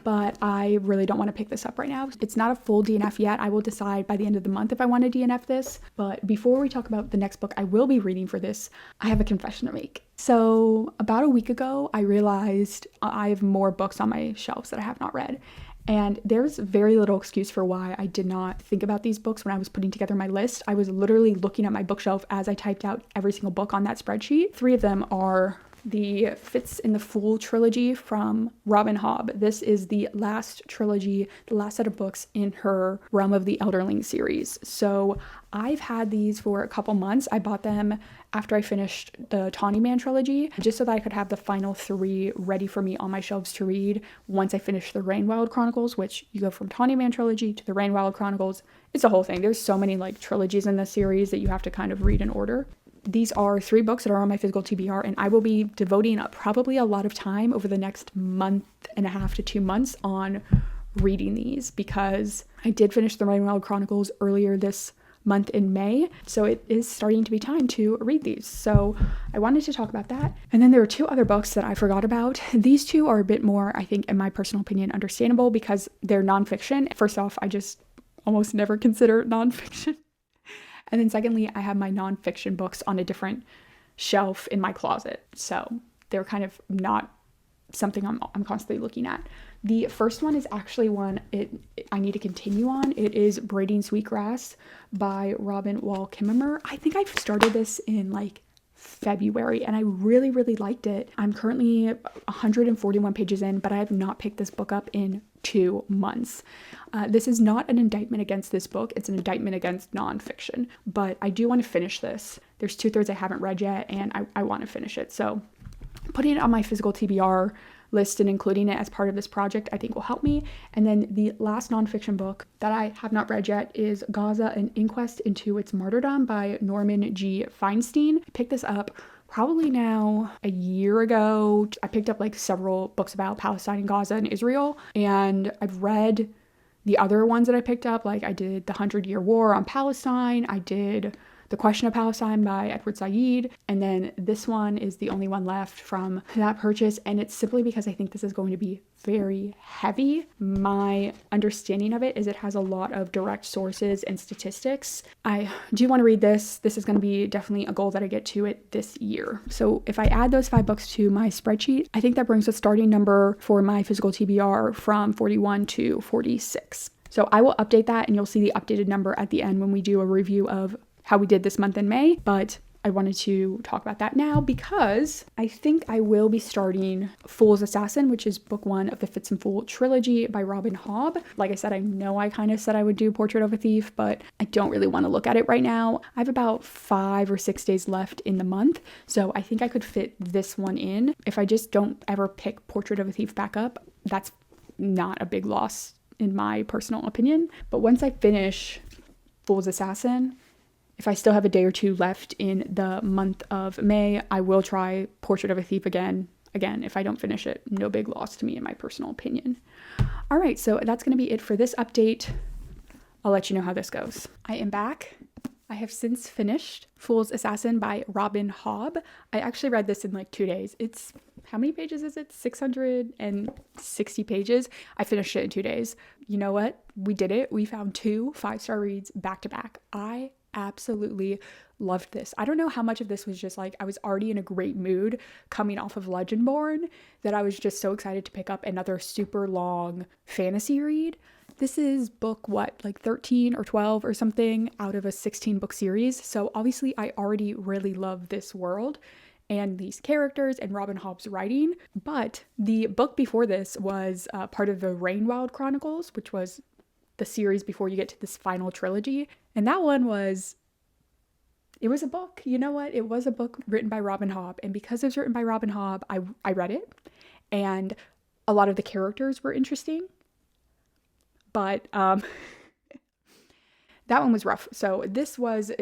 Speaker 1: But I really don't want to pick this up right now. It's not a full DNF yet. I will decide by the end of the month if I want to DNF this. But before we talk about the next book I will be reading for this, I have a confession to make. So about a week ago, I realized I have more books on my shelves that I have not read. And there's very little excuse for why I did not think about these books when I was putting together my list. I was literally looking at my bookshelf as I typed out every single book on that spreadsheet. 3 of them are the Fits in the Fool trilogy from Robin Hobb. This is the last trilogy, the last set of books in her Realm of the Elderling series. So I've had these for a couple months. I bought them after I finished the Tawny Man trilogy, just so that I could have the final 3 ready for me on my shelves to read once I finish the Rainwild Chronicles, which you go from Tawny Man trilogy to the Rainwild Chronicles. It's a whole thing. There's so many like trilogies in this series that you have to kind of read in order. These are 3 books that are on my physical TBR, and I will be devoting probably a lot of time over the next month and a half to 2 months on reading these, because I did finish the Rainwild Chronicles earlier this month in May, so it is starting to be time to read these. So I wanted to talk about that. And then there are 2 other books that I forgot about. These 2 are a bit more, I think, in my personal opinion, understandable because they're nonfiction. First off, I just almost never consider nonfiction. And then secondly, I have my nonfiction books on a different shelf in my closet. So they're kind of not something I'm constantly looking at. The first one is actually one I need to continue on. It is Braiding Sweetgrass by Robin Wall Kimmerer. I think I've started this in like February and I really, really liked it. I'm currently 141 pages in, but I have not picked this book up in 2 months. This is not an indictment against this book. It's an indictment against nonfiction, but I do want to finish this. There's 2/3 I haven't read yet and I want to finish it. So putting it on my physical TBR list and including it as part of this project, I think will help me. And then the last nonfiction book that I have not read yet is Gaza, An Inquest into Its Martyrdom by Norman G. Feinstein. I picked this up probably now a year ago. I picked up like several books about Palestine and Gaza and Israel, and I've read the other ones that I picked up. Like I did The 100-Year War on Palestine. I did The Question of Palestine by Edward Said. And then this one is the only one left from that purchase. And it's simply because I think this is going to be very heavy. My understanding of it is it has a lot of direct sources and statistics. I do want to read this. This is going to be definitely a goal that I get to it this year. So if I add those 5 books to my spreadsheet, I think that brings the starting number for my physical TBR from 41 to 46. So I will update that and you'll see the updated number at the end when we do a review of how we did this month in May, but I wanted to talk about that now because I think I will be starting Fool's Assassin, which is book 1 of the Fits and Fool trilogy by Robin Hobb. Like I said, I know I kind of said I would do Portrait of a Thief, but I don't really want to look at it right now. I have about 5 or 6 days left in the month, so I think I could fit this one in. If I just don't ever pick Portrait of a Thief back up, that's not a big loss in my personal opinion. But once I finish Fool's Assassin, if I still have a day or 2 left in the month of May, I will try Portrait of a Thief again. Again, if I don't finish it, no big loss to me in my personal opinion. All right, so that's going to be it for this update. I'll let you know how this goes. I am back. I have since finished Fool's Assassin by Robin Hobb. I actually read this in like 2 days. It's, how many pages is it? 660 pages. I finished it in 2 days. You know what? We did it. We found 2 5-star reads back to back. I absolutely loved this. I don't know how much of this was just like I was already in a great mood coming off of Legendborn that I was just so excited to pick up another super long fantasy read. This is book, like 13 or 12 or something out of a 16 book series. So obviously I already really love this world and these characters and Robin Hobb's writing. But the book before this was part of the Rainwild Chronicles, which was the series before you get to this final trilogy. And that one it was a book. You know what? It was a book written by Robin Hobb. And because it was written by Robin Hobb, I read it. And a lot of the characters were interesting. But that one was rough. So it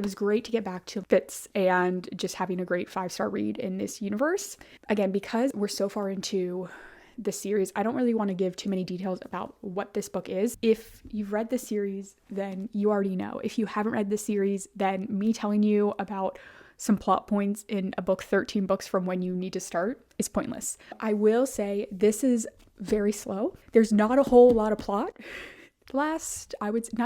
Speaker 1: was great to get back to Fits and just having a great 5-star read in this universe. Again, because we're so far into the series, I don't really want to give too many details about what this book is. If you've read the series, then you already know. If you haven't read the series, then me telling you about some plot points in a book 13 books from when you need to start is pointless. I will say this is very slow. There's not a whole lot of plot. Not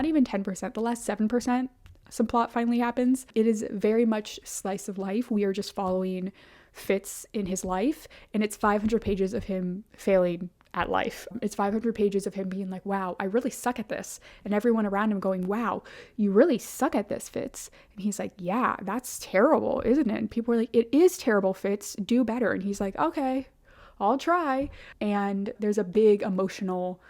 Speaker 1: even 10%, the last 7%, some plot finally happens. It is very much slice of life. We are just following Fitz in his life, and it's 500 pages of him failing at life. It's 500 pages of him being like, wow, I really suck at this. And everyone around him going, wow, you really suck at this, Fitz. And he's like, yeah, that's terrible, isn't it? And people are like, it is terrible, Fitz, do better. And he's like, okay, I'll try. And there's a big emotional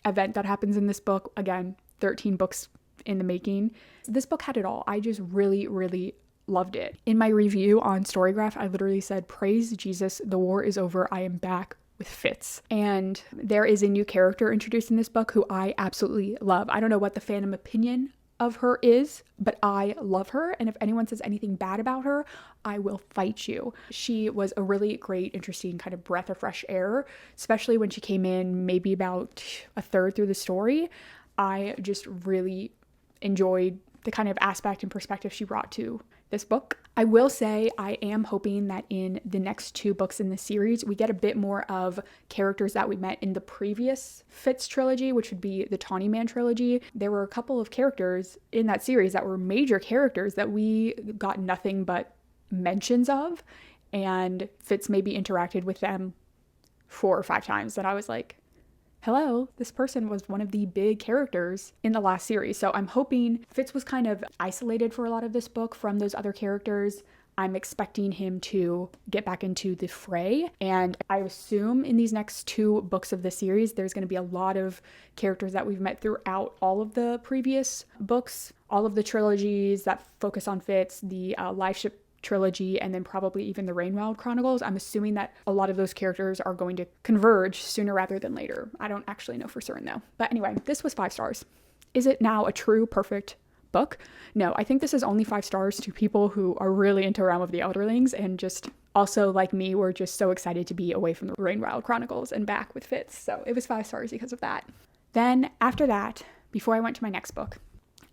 Speaker 1: event that happens in this book. Again, 13 books in the making. This book had it all. I just really, really loved it. In my review on Storygraph, I literally said, praise Jesus, the war is over, I am back with Fitz. And there is a new character introduced in this book who I absolutely love. I don't know what the fandom opinion of her is, but I love her. And if anyone says anything bad about her, I will fight you. She was a really great, interesting kind of breath of fresh air, especially when she came in maybe about a third through the story. I just really enjoyed the kind of aspect and perspective she brought to this book. I will say I am hoping that in the next 2 books in the series, we get a bit more of characters that we met in the previous Fitz trilogy, which would be the Tawny Man trilogy. There were a couple of characters in that series that were major characters that we got nothing but mentions of, and Fitz maybe interacted with them 4 or 5 times, and I was like, hello, this person was one of the big characters in the last series. So I'm hoping Fitz was kind of isolated for a lot of this book from those other characters. I'm expecting him to get back into the fray. And I assume in these next 2 books of the series, there's going to be a lot of characters that we've met throughout all of the previous books, all of the trilogies that focus on Fitz, the Life Ship trilogy, and then probably even the Rainwild Chronicles. I'm assuming that a lot of those characters are going to converge sooner rather than later. I don't actually know for certain though. But anyway, this was 5 stars. Is it now a true perfect book? No, I think this is only 5 stars to people who are really into Realm of the Elderlings and just also, like me, were just so excited to be away from the Rainwild Chronicles and back with Fitz. So it was 5 stars because of that. Then after that, before I went to my next book,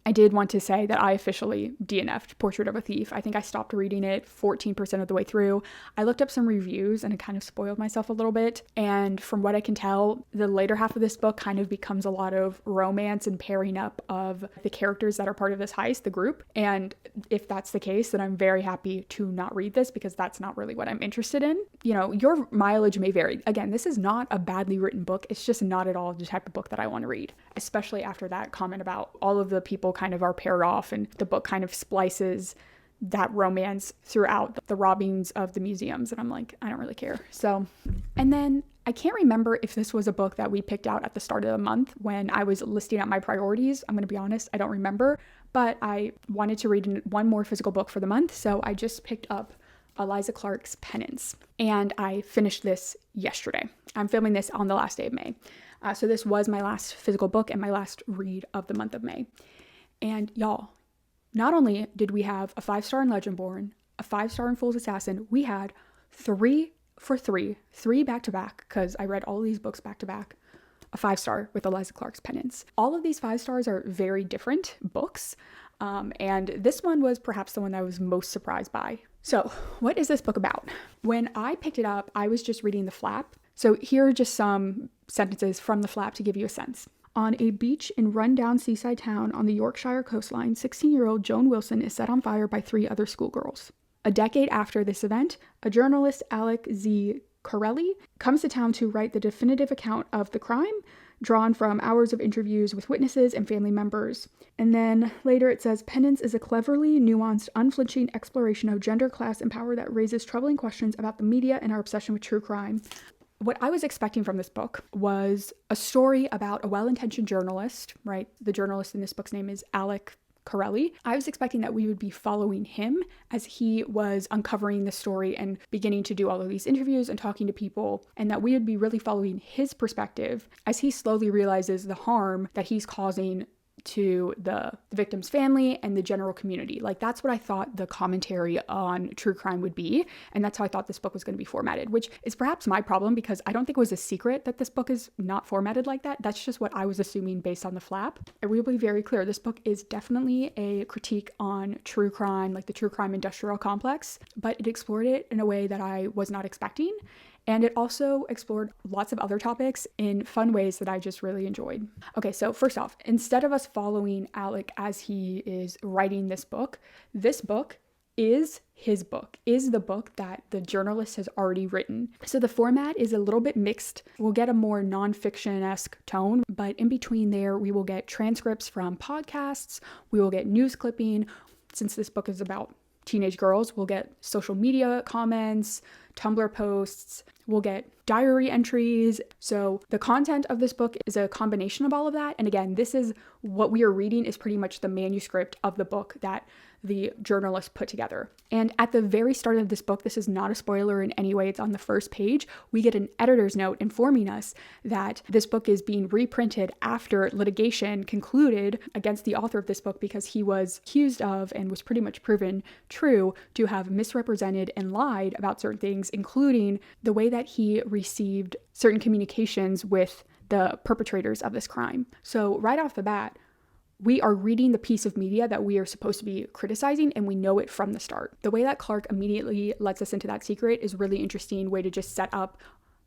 Speaker 1: I did want to say that I officially DNF'd Portrait of a Thief. I think I stopped reading it 14% of the way through. I looked up some reviews and it kind of spoiled myself a little bit. And from what I can tell, the later half of this book kind of becomes a lot of romance and pairing up of the characters that are part of this heist, the group. And if that's the case, then I'm very happy to not read this because that's not really what I'm interested in. You know, your mileage may vary. Again, this is not a badly written book. It's just not at all the type of book that I want to read, especially after that comment about all of the people kind of are paired off and the book kind of splices that romance throughout the robbings of the museums. And I'm like, I don't really care. So, and then I can't remember if this was a book that we picked out at the start of the month when I was listing out my priorities. I'm going to be honest, I don't remember, but I wanted to read one more physical book for the month. So I just picked up Eliza Clark's Penance, and I finished this yesterday. I'm filming this on the last day of May. So this was my last physical book and my last read of the month of May. And y'all, not only did we have a 5-star in Legendborn, a 5-star in Fool's Assassin, we had 3 for 3 back-to-back, because I read all of these books back-to-back, a 5-star with Eliza Clark's Penance. All of these 5 stars are very different books, and this one was perhaps the one that I was most surprised by. So what is this book about? When I picked it up, I was just reading the flap. So here are just some sentences from the flap to give you a sense. On a beach in run-down seaside town on the Yorkshire coastline, 16-year-old Joan Wilson is set on fire by 3 other schoolgirls. A decade after this event, a journalist, Alec Z. Corelli, comes to town to write the definitive account of the crime, drawn from hours of interviews with witnesses and family members. And then later it says, Penance is a cleverly nuanced, unflinching exploration of gender, class, and power that raises troubling questions about the media and our obsession with true crime. What I was expecting from this book was a story about a well-intentioned journalist, right? The journalist in this book's name is Alec Corelli. I was expecting that we would be following him as he was uncovering the story and beginning to do all of these interviews and talking to people, and that we would be really following his perspective as he slowly realizes the harm that he's causing to the victim's family and the general community. Like, that's what I thought the commentary on true crime would be, and that's how I thought this book was going to be formatted, which is perhaps my problem because I don't think it was a secret that this book is not formatted like that. That's just what I was assuming based on the flap. I will be very clear, this book is definitely a critique on true crime, like the true crime industrial complex, but it explored it in a way that I was not expecting. And it also explored lots of other topics in fun ways that I just really enjoyed. Okay, so first off, instead of us following Alec as he is writing this book is his book, is the book that the journalist has already written. So the format is a little bit mixed. We'll get a more nonfiction-esque tone, but in between there, we will get transcripts from podcasts, we will get news clipping. Since this book is about teenage girls, we'll get social media comments, Tumblr posts, we'll get diary entries. So the content of this book is a combination of all of that. And again, this is what we are reading is pretty much the manuscript of the book that the journalist put together. And at the very start of this book, this is not a spoiler in any way, it's on the first page, we get an editor's note informing us that this book is being reprinted after litigation concluded against the author of this book because he was accused of and was pretty much proven true to have misrepresented and lied about certain things, including the way that he received certain communications with the perpetrators of this crime. So right off the bat, we are reading the piece of media that we are supposed to be criticizing, and we know it from the start. The way that Clark immediately lets us into that secret is a really interesting way to just set up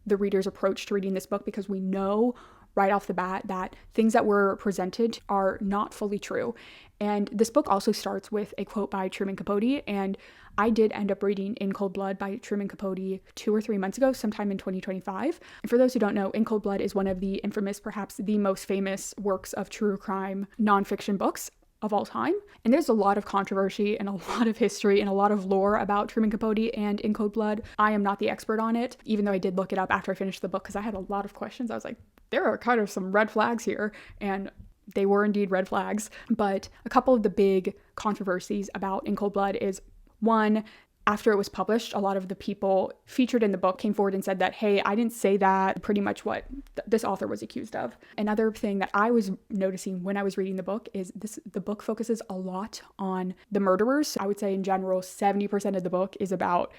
Speaker 1: the reader's approach to reading this book, because we know right off the bat that things that were presented are not fully true. And this book also starts with a quote by Truman Capote, and I did end up reading In Cold Blood by Truman Capote 2 or 3 months ago, sometime in 2025. And for those who don't know, In Cold Blood is one of the infamous, perhaps the most famous works of true crime nonfiction books of all time. And there's a lot of controversy and a lot of history and a lot of lore about Truman Capote and In Cold Blood. I am not the expert on it, even though I did look it up after I finished the book because I had a lot of questions. I was like, there are kind of some red flags here, and they were indeed red flags. But a couple of the big controversies about In Cold Blood is, one, after it was published, a lot of the people featured in the book came forward and said that, hey, I didn't say that, pretty much what this author was accused of. Another thing that I was noticing when I was reading the book is the book focuses a lot on the murderers. I would say in general, 70% of the book is about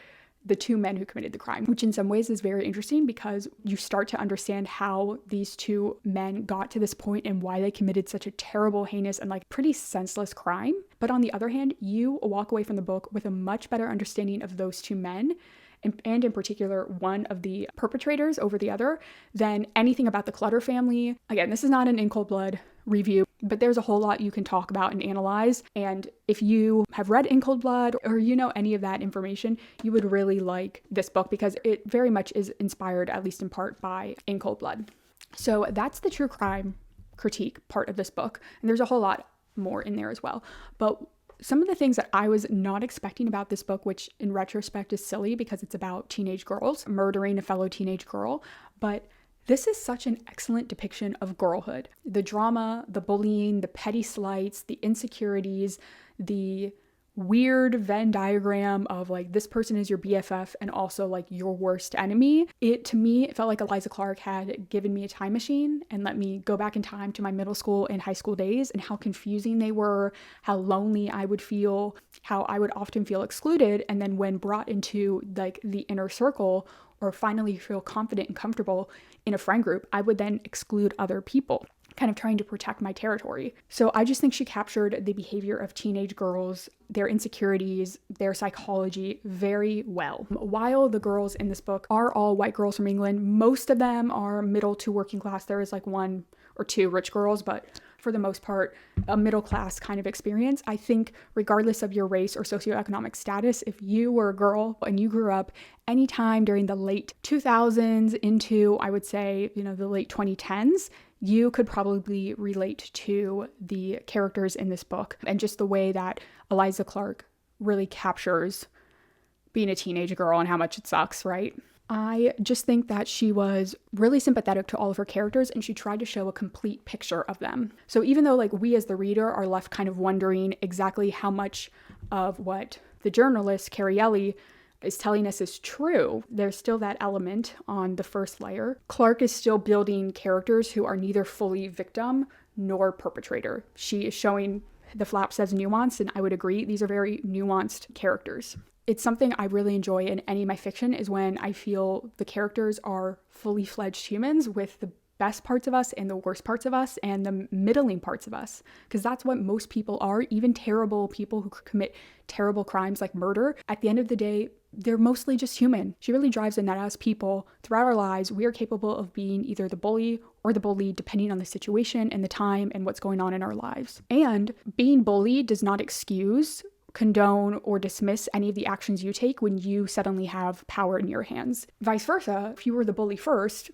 Speaker 1: the two men who committed the crime, which in some ways is very interesting because you start to understand how these two men got to this point and why they committed such a terrible, heinous, and pretty senseless crime. But on the other hand, you walk away from the book with a much better understanding of those two men, and in particular, one of the perpetrators over the other, than anything about the Clutter family. Again, this is not an In Cold Blood review, but there's a whole lot you can talk about and analyze. And if you have read In Cold Blood or you know any of that information, you would really like this book because it very much is inspired, at least in part, by In Cold Blood. So that's the true crime critique part of this book. And there's a whole lot more in there as well. But some of the things that I was not expecting about this book, which in retrospect is silly because it's about teenage girls murdering a fellow teenage girl, but this is such an excellent depiction of girlhood. The drama, the bullying, the petty slights, the insecurities, the weird Venn diagram of this person is your BFF and also your worst enemy. To me, it felt like Eliza Clark had given me a time machine and let me go back in time to my middle school and high school days and how confusing they were, how lonely I would feel, how I would often feel excluded. And then when brought into the inner circle or finally feel confident and comfortable in a friend group, I would then exclude other people, kind of trying to protect my territory. So I just think she captured the behavior of teenage girls, their insecurities, their psychology very well. While the girls in this book are all white girls from England, most of them are middle to working class. There is one or two rich girls, but for the most part, a middle class kind of experience. I think regardless of your race or socioeconomic status, if you were a girl and you grew up anytime during the late 2000s into, I would say, the late 2010s, you could probably relate to the characters in this book and just the way that Eliza Clark really captures being a teenage girl and how much it sucks, right? I just think that she was really sympathetic to all of her characters and she tried to show a complete picture of them. So even though we as the reader are left kind of wondering exactly how much of what the journalist, Carielli, is telling us is true, there's still that element on the first layer. Clark is still building characters who are neither fully victim nor perpetrator. She is showing the flap says nuance, and I would agree, these are very nuanced characters. It's something I really enjoy in any of my fiction is when I feel the characters are fully fledged humans with the best parts of us and the worst parts of us and the middling parts of us, because that's what most people are. Even terrible people who commit terrible crimes like murder, at the end of the day, they're mostly just human. She really drives in that as people throughout our lives, we are capable of being either the bully or the bullied depending on the situation and the time and what's going on in our lives. And being bullied does not excuse condone or dismiss any of the actions you take when you suddenly have power in your hands. Vice versa, if you were the bully first,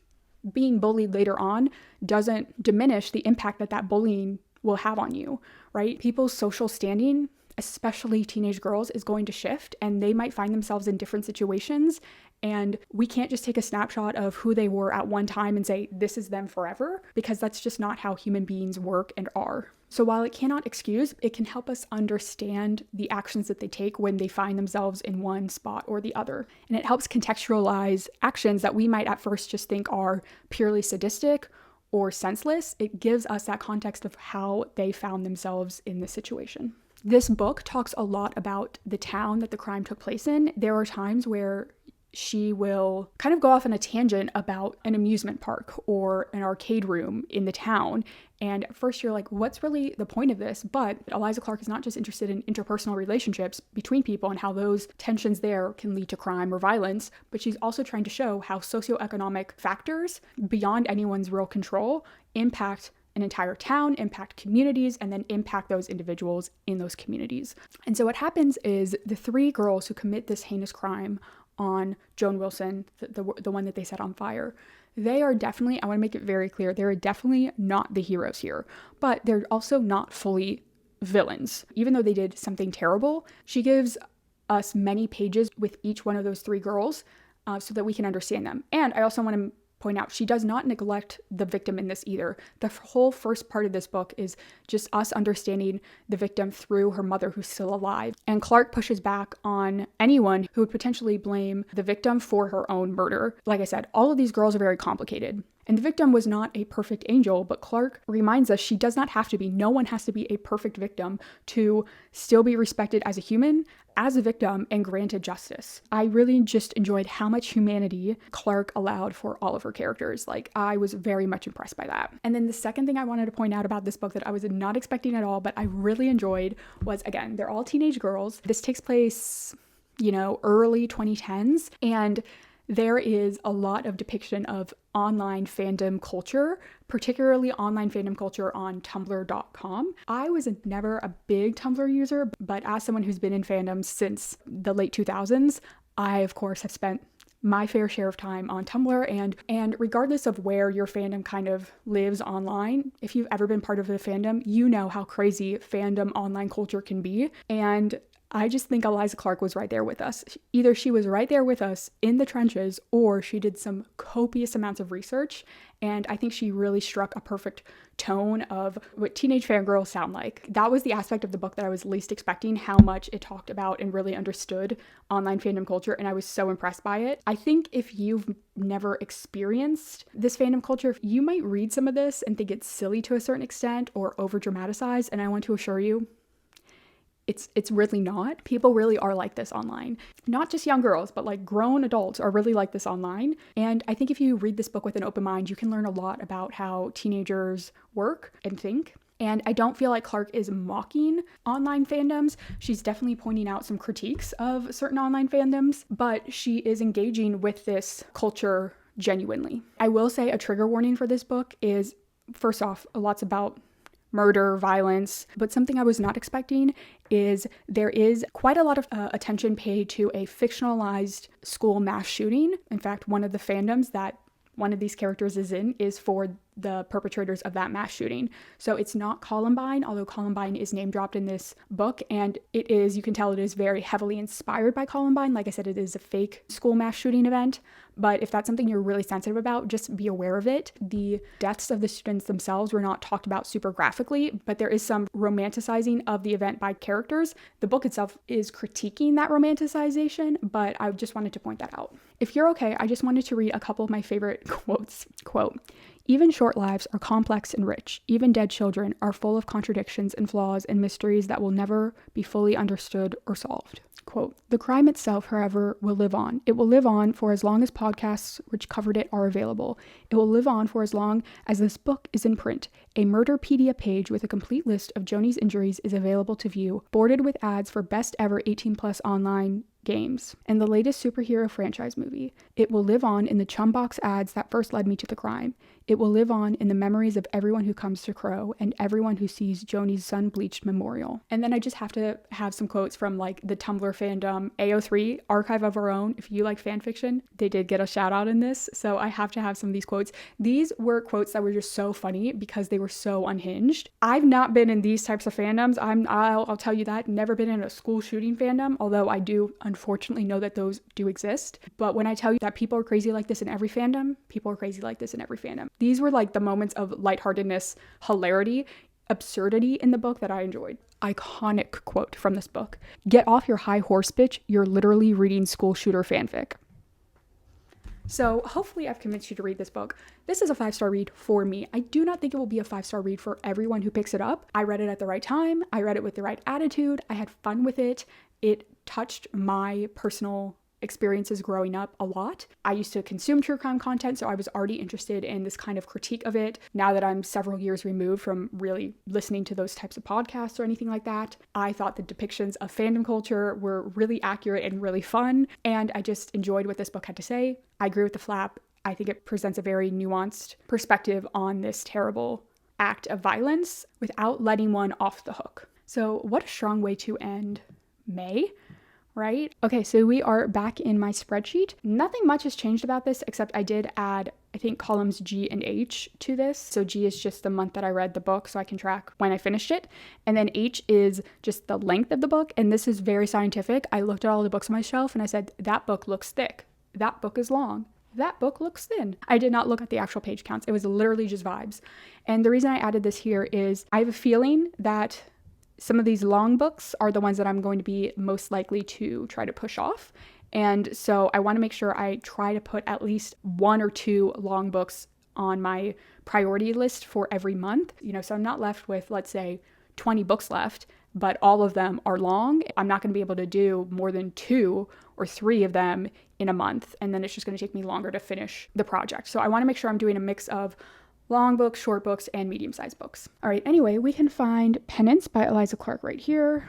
Speaker 1: being bullied later on doesn't diminish the impact that that bullying will have on you, right? People's social standing, especially teenage girls, is going to shift, and they might find themselves in different situations. And we can't just take a snapshot of who they were at one time and say, this is them forever, because that's just not how human beings work and are. So while it cannot excuse, it can help us understand the actions that they take when they find themselves in one spot or the other. And it helps contextualize actions that we might at first just think are purely sadistic or senseless. It gives us that context of how they found themselves in this situation. This book talks a lot about the town that the crime took place in. There are times where she will kind of go off on a tangent about an amusement park or an arcade room in the town. And at first you're like, what's really the point of this? But Eliza Clark is not just interested in interpersonal relationships between people and how those tensions there can lead to crime or violence, but she's also trying to show how socioeconomic factors beyond anyone's real control impact an entire town, impact communities, and then impact those individuals in those communities. And so what happens is the three girls who commit this heinous crime on Joan Wilson, the one that they set on fire, they are definitely, I want to make it very clear, they're definitely not the heroes here, but they're also not fully villains. Even though they did something terrible, she gives us many pages with each one of those three girls so that we can understand them. And I also want to point out, she does not neglect the victim in this either. The whole first part of this book is just us understanding the victim through her mother who's still alive. And Clark pushes back on anyone who would potentially blame the victim for her own murder. Like I said, all of these girls are very complicated. And the victim was not a perfect angel, but Clark reminds us she does not have to be. No one has to be a perfect victim to still be respected as a human, as a victim, and granted justice. I really just enjoyed how much humanity Clark allowed for all of her characters. Like, I was very much impressed by that. And then the second thing I wanted to point out about this book that I was not expecting at all, but I really enjoyed was, again, they're all teenage girls. This takes place, early 2010s, and there is a lot of depiction of online fandom culture, particularly online fandom culture on tumblr.com. I was never a big Tumblr user, but as someone who's been in fandoms since the late 2000s, I, of course, have spent my fair share of time on Tumblr, and regardless of where your fandom kind of lives online, if you've ever been part of a fandom, you know how crazy fandom online culture can be. And I just think Eliza Clark was right there with us. Either she was right there with us in the trenches, or she did some copious amounts of research. And I think she really struck a perfect tone of what teenage fangirls sound like. That was the aspect of the book that I was least expecting, how much it talked about and really understood online fandom culture. And I was so impressed by it. I think if you've never experienced this fandom culture, you might read some of this and think it's silly to a certain extent or over dramatized. And I want to assure you, it's really not. People really are like this online. Not just young girls, but like grown adults are really like this online. And I think if you read this book with an open mind, you can learn a lot about how teenagers work and think. And I don't feel like Clark is mocking online fandoms. She's definitely pointing out some critiques of certain online fandoms, but she is engaging with this culture genuinely. I will say a trigger warning for this book is, first off, lots about murder, violence, but something I was not expecting is there is quite a lot of attention paid to a fictionalized school mass shooting. In fact, one of the fandoms that one of these characters is in is for the perpetrators of that mass shooting. So it's not Columbine, although Columbine is name dropped in this book, and it is, you can tell it is very heavily inspired by Columbine. Like I said, it is a fake school mass shooting event, but if that's something you're really sensitive about, just be aware of it. The deaths of the students themselves were not talked about super graphically, but there is some romanticizing of the event by characters. The book itself is critiquing that romanticization, but I just wanted to point that out. If you're okay, I just wanted to read a couple of my favorite quotes. Quote, "Even short lives are complex and rich. Even dead children are full of contradictions and flaws and mysteries that will never be fully understood or solved." Quote, "The crime itself, however, will live on. It will live on for as long as podcasts which covered it are available. It will live on for as long as this book is in print. A Murderpedia page with a complete list of Joni's injuries is available to view, bordered with ads for best ever 18+ online games, and the latest superhero franchise movie. It will live on in the chumbox ads that first led me to the crime. It will live on in the memories of everyone who comes to Crow and everyone who sees Joni's sun-bleached memorial. And then I just have to have some quotes from like the Tumblr fandom AO3, Archive of Our Own. If you like fan fiction, they did get a shout out in this, so I have to have some of these quotes. These were quotes that were just so funny because they were so unhinged. I've not been in these types of fandoms. I'll tell you that. Never been in a school shooting fandom, although I do unfortunately know that those do exist. But when I tell you that people are crazy like this in every fandom, people are crazy like this in every fandom. These were like the moments of lightheartedness, hilarity, absurdity in the book that I enjoyed. Iconic quote from this book. Get off your high horse, bitch. You're literally reading school shooter fanfic. So hopefully I've convinced you to read this book. This is a 5-star read for me. I do not think it will be a 5-star read for everyone who picks it up. I read it at the right time. I read it with the right attitude. I had fun with it. It touched my personal experiences growing up a lot. I used to consume true crime content, so I was already interested in this kind of critique of it. Now that I'm several years removed from really listening to those types of podcasts or anything like that, I thought the depictions of fandom culture were really accurate and really fun, and I just enjoyed what this book had to say. I agree with the flap. I think it presents a very nuanced perspective on this terrible act of violence without letting one off the hook. So what a strong way to end May. Right? Okay, so we are back in my spreadsheet. Nothing much has changed about this, except I did add, I think, columns G and H to this. So G is just the month that I read the book, so I can track when I finished it. And then H is just the length of the book. And this is very scientific. I looked at all the books on my shelf and I said, that book looks thick. That book is long. That book looks thin. I did not look at the actual page counts. It was literally just vibes. And the reason I added this here is I have a feeling that some of these long books are the ones that I'm going to be most likely to try to push off. And so I want to make sure I try to put at least 1 or 2 long books on my priority list for every month. So I'm not left with, let's say, 20 books left, but all of them are long. I'm not going to be able to do more than 2 or 3 of them in a month. And then it's just going to take me longer to finish the project. So I want to make sure I'm doing a mix of long books, short books, and medium-sized books. All right, anyway, we can find Penance by Eliza Clark right here.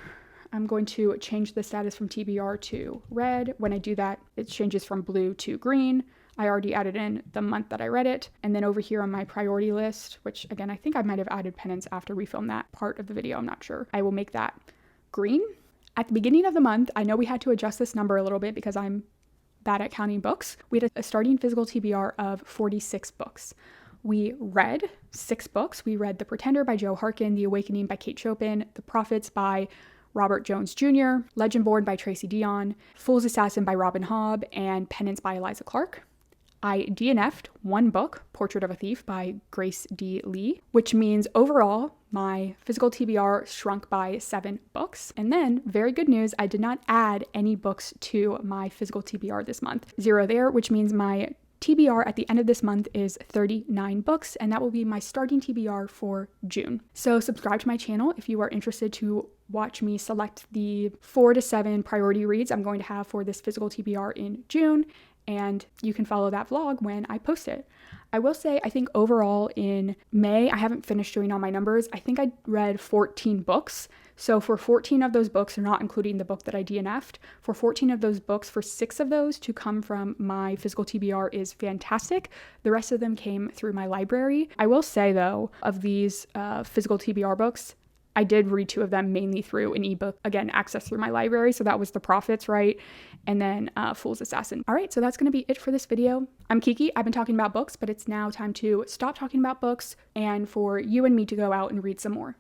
Speaker 1: I'm going to change the status from TBR to red. When I do that, it changes from blue to green. I already added in the month that I read it. And then over here on my priority list, which again, I think I might have added Penance after we filmed that part of the video, I'm not sure. I will make that green. At the beginning of the month, I know we had to adjust this number a little bit because I'm bad at counting books. We had a starting physical TBR of 46 books. We read 6 books. We read The Pretender by Joe Harkin, The Awakening by Kate Chopin, The Prophets by Robert Jones Jr., Legendborn by Tracy Deonn, Fool's Assassin by Robin Hobb, and Penance by Eliza Clark. I DNF'd 1 book, Portrait of a Thief by Grace D. Lee, which means overall my physical TBR shrunk by 7 books. And then, very good news, I did not add any books to my physical TBR this month. 0 there, which means my TBR at the end of this month is 39 books, and that will be my starting TBR for June. So subscribe to my channel if you are interested to watch me select the 4 to 7 priority reads I'm going to have for this physical TBR in June, and you can follow that vlog when I post it. I will say, I think overall in May, I haven't finished doing all my numbers. I think I read 14 books. So for 14 of those books, not including the book that I DNF'd, for 14 of those books, for 6 of those to come from my physical TBR is fantastic. The rest of them came through my library. I will say though, of these physical TBR books, I did read 2 of them mainly through an ebook, again, accessed through my library. So that was The Prophets, right? And then Fool's Assassin. All right, so that's going to be it for this video. I'm Kiki. I've been talking about books, but it's now time to stop talking about books and for you and me to go out and read some more.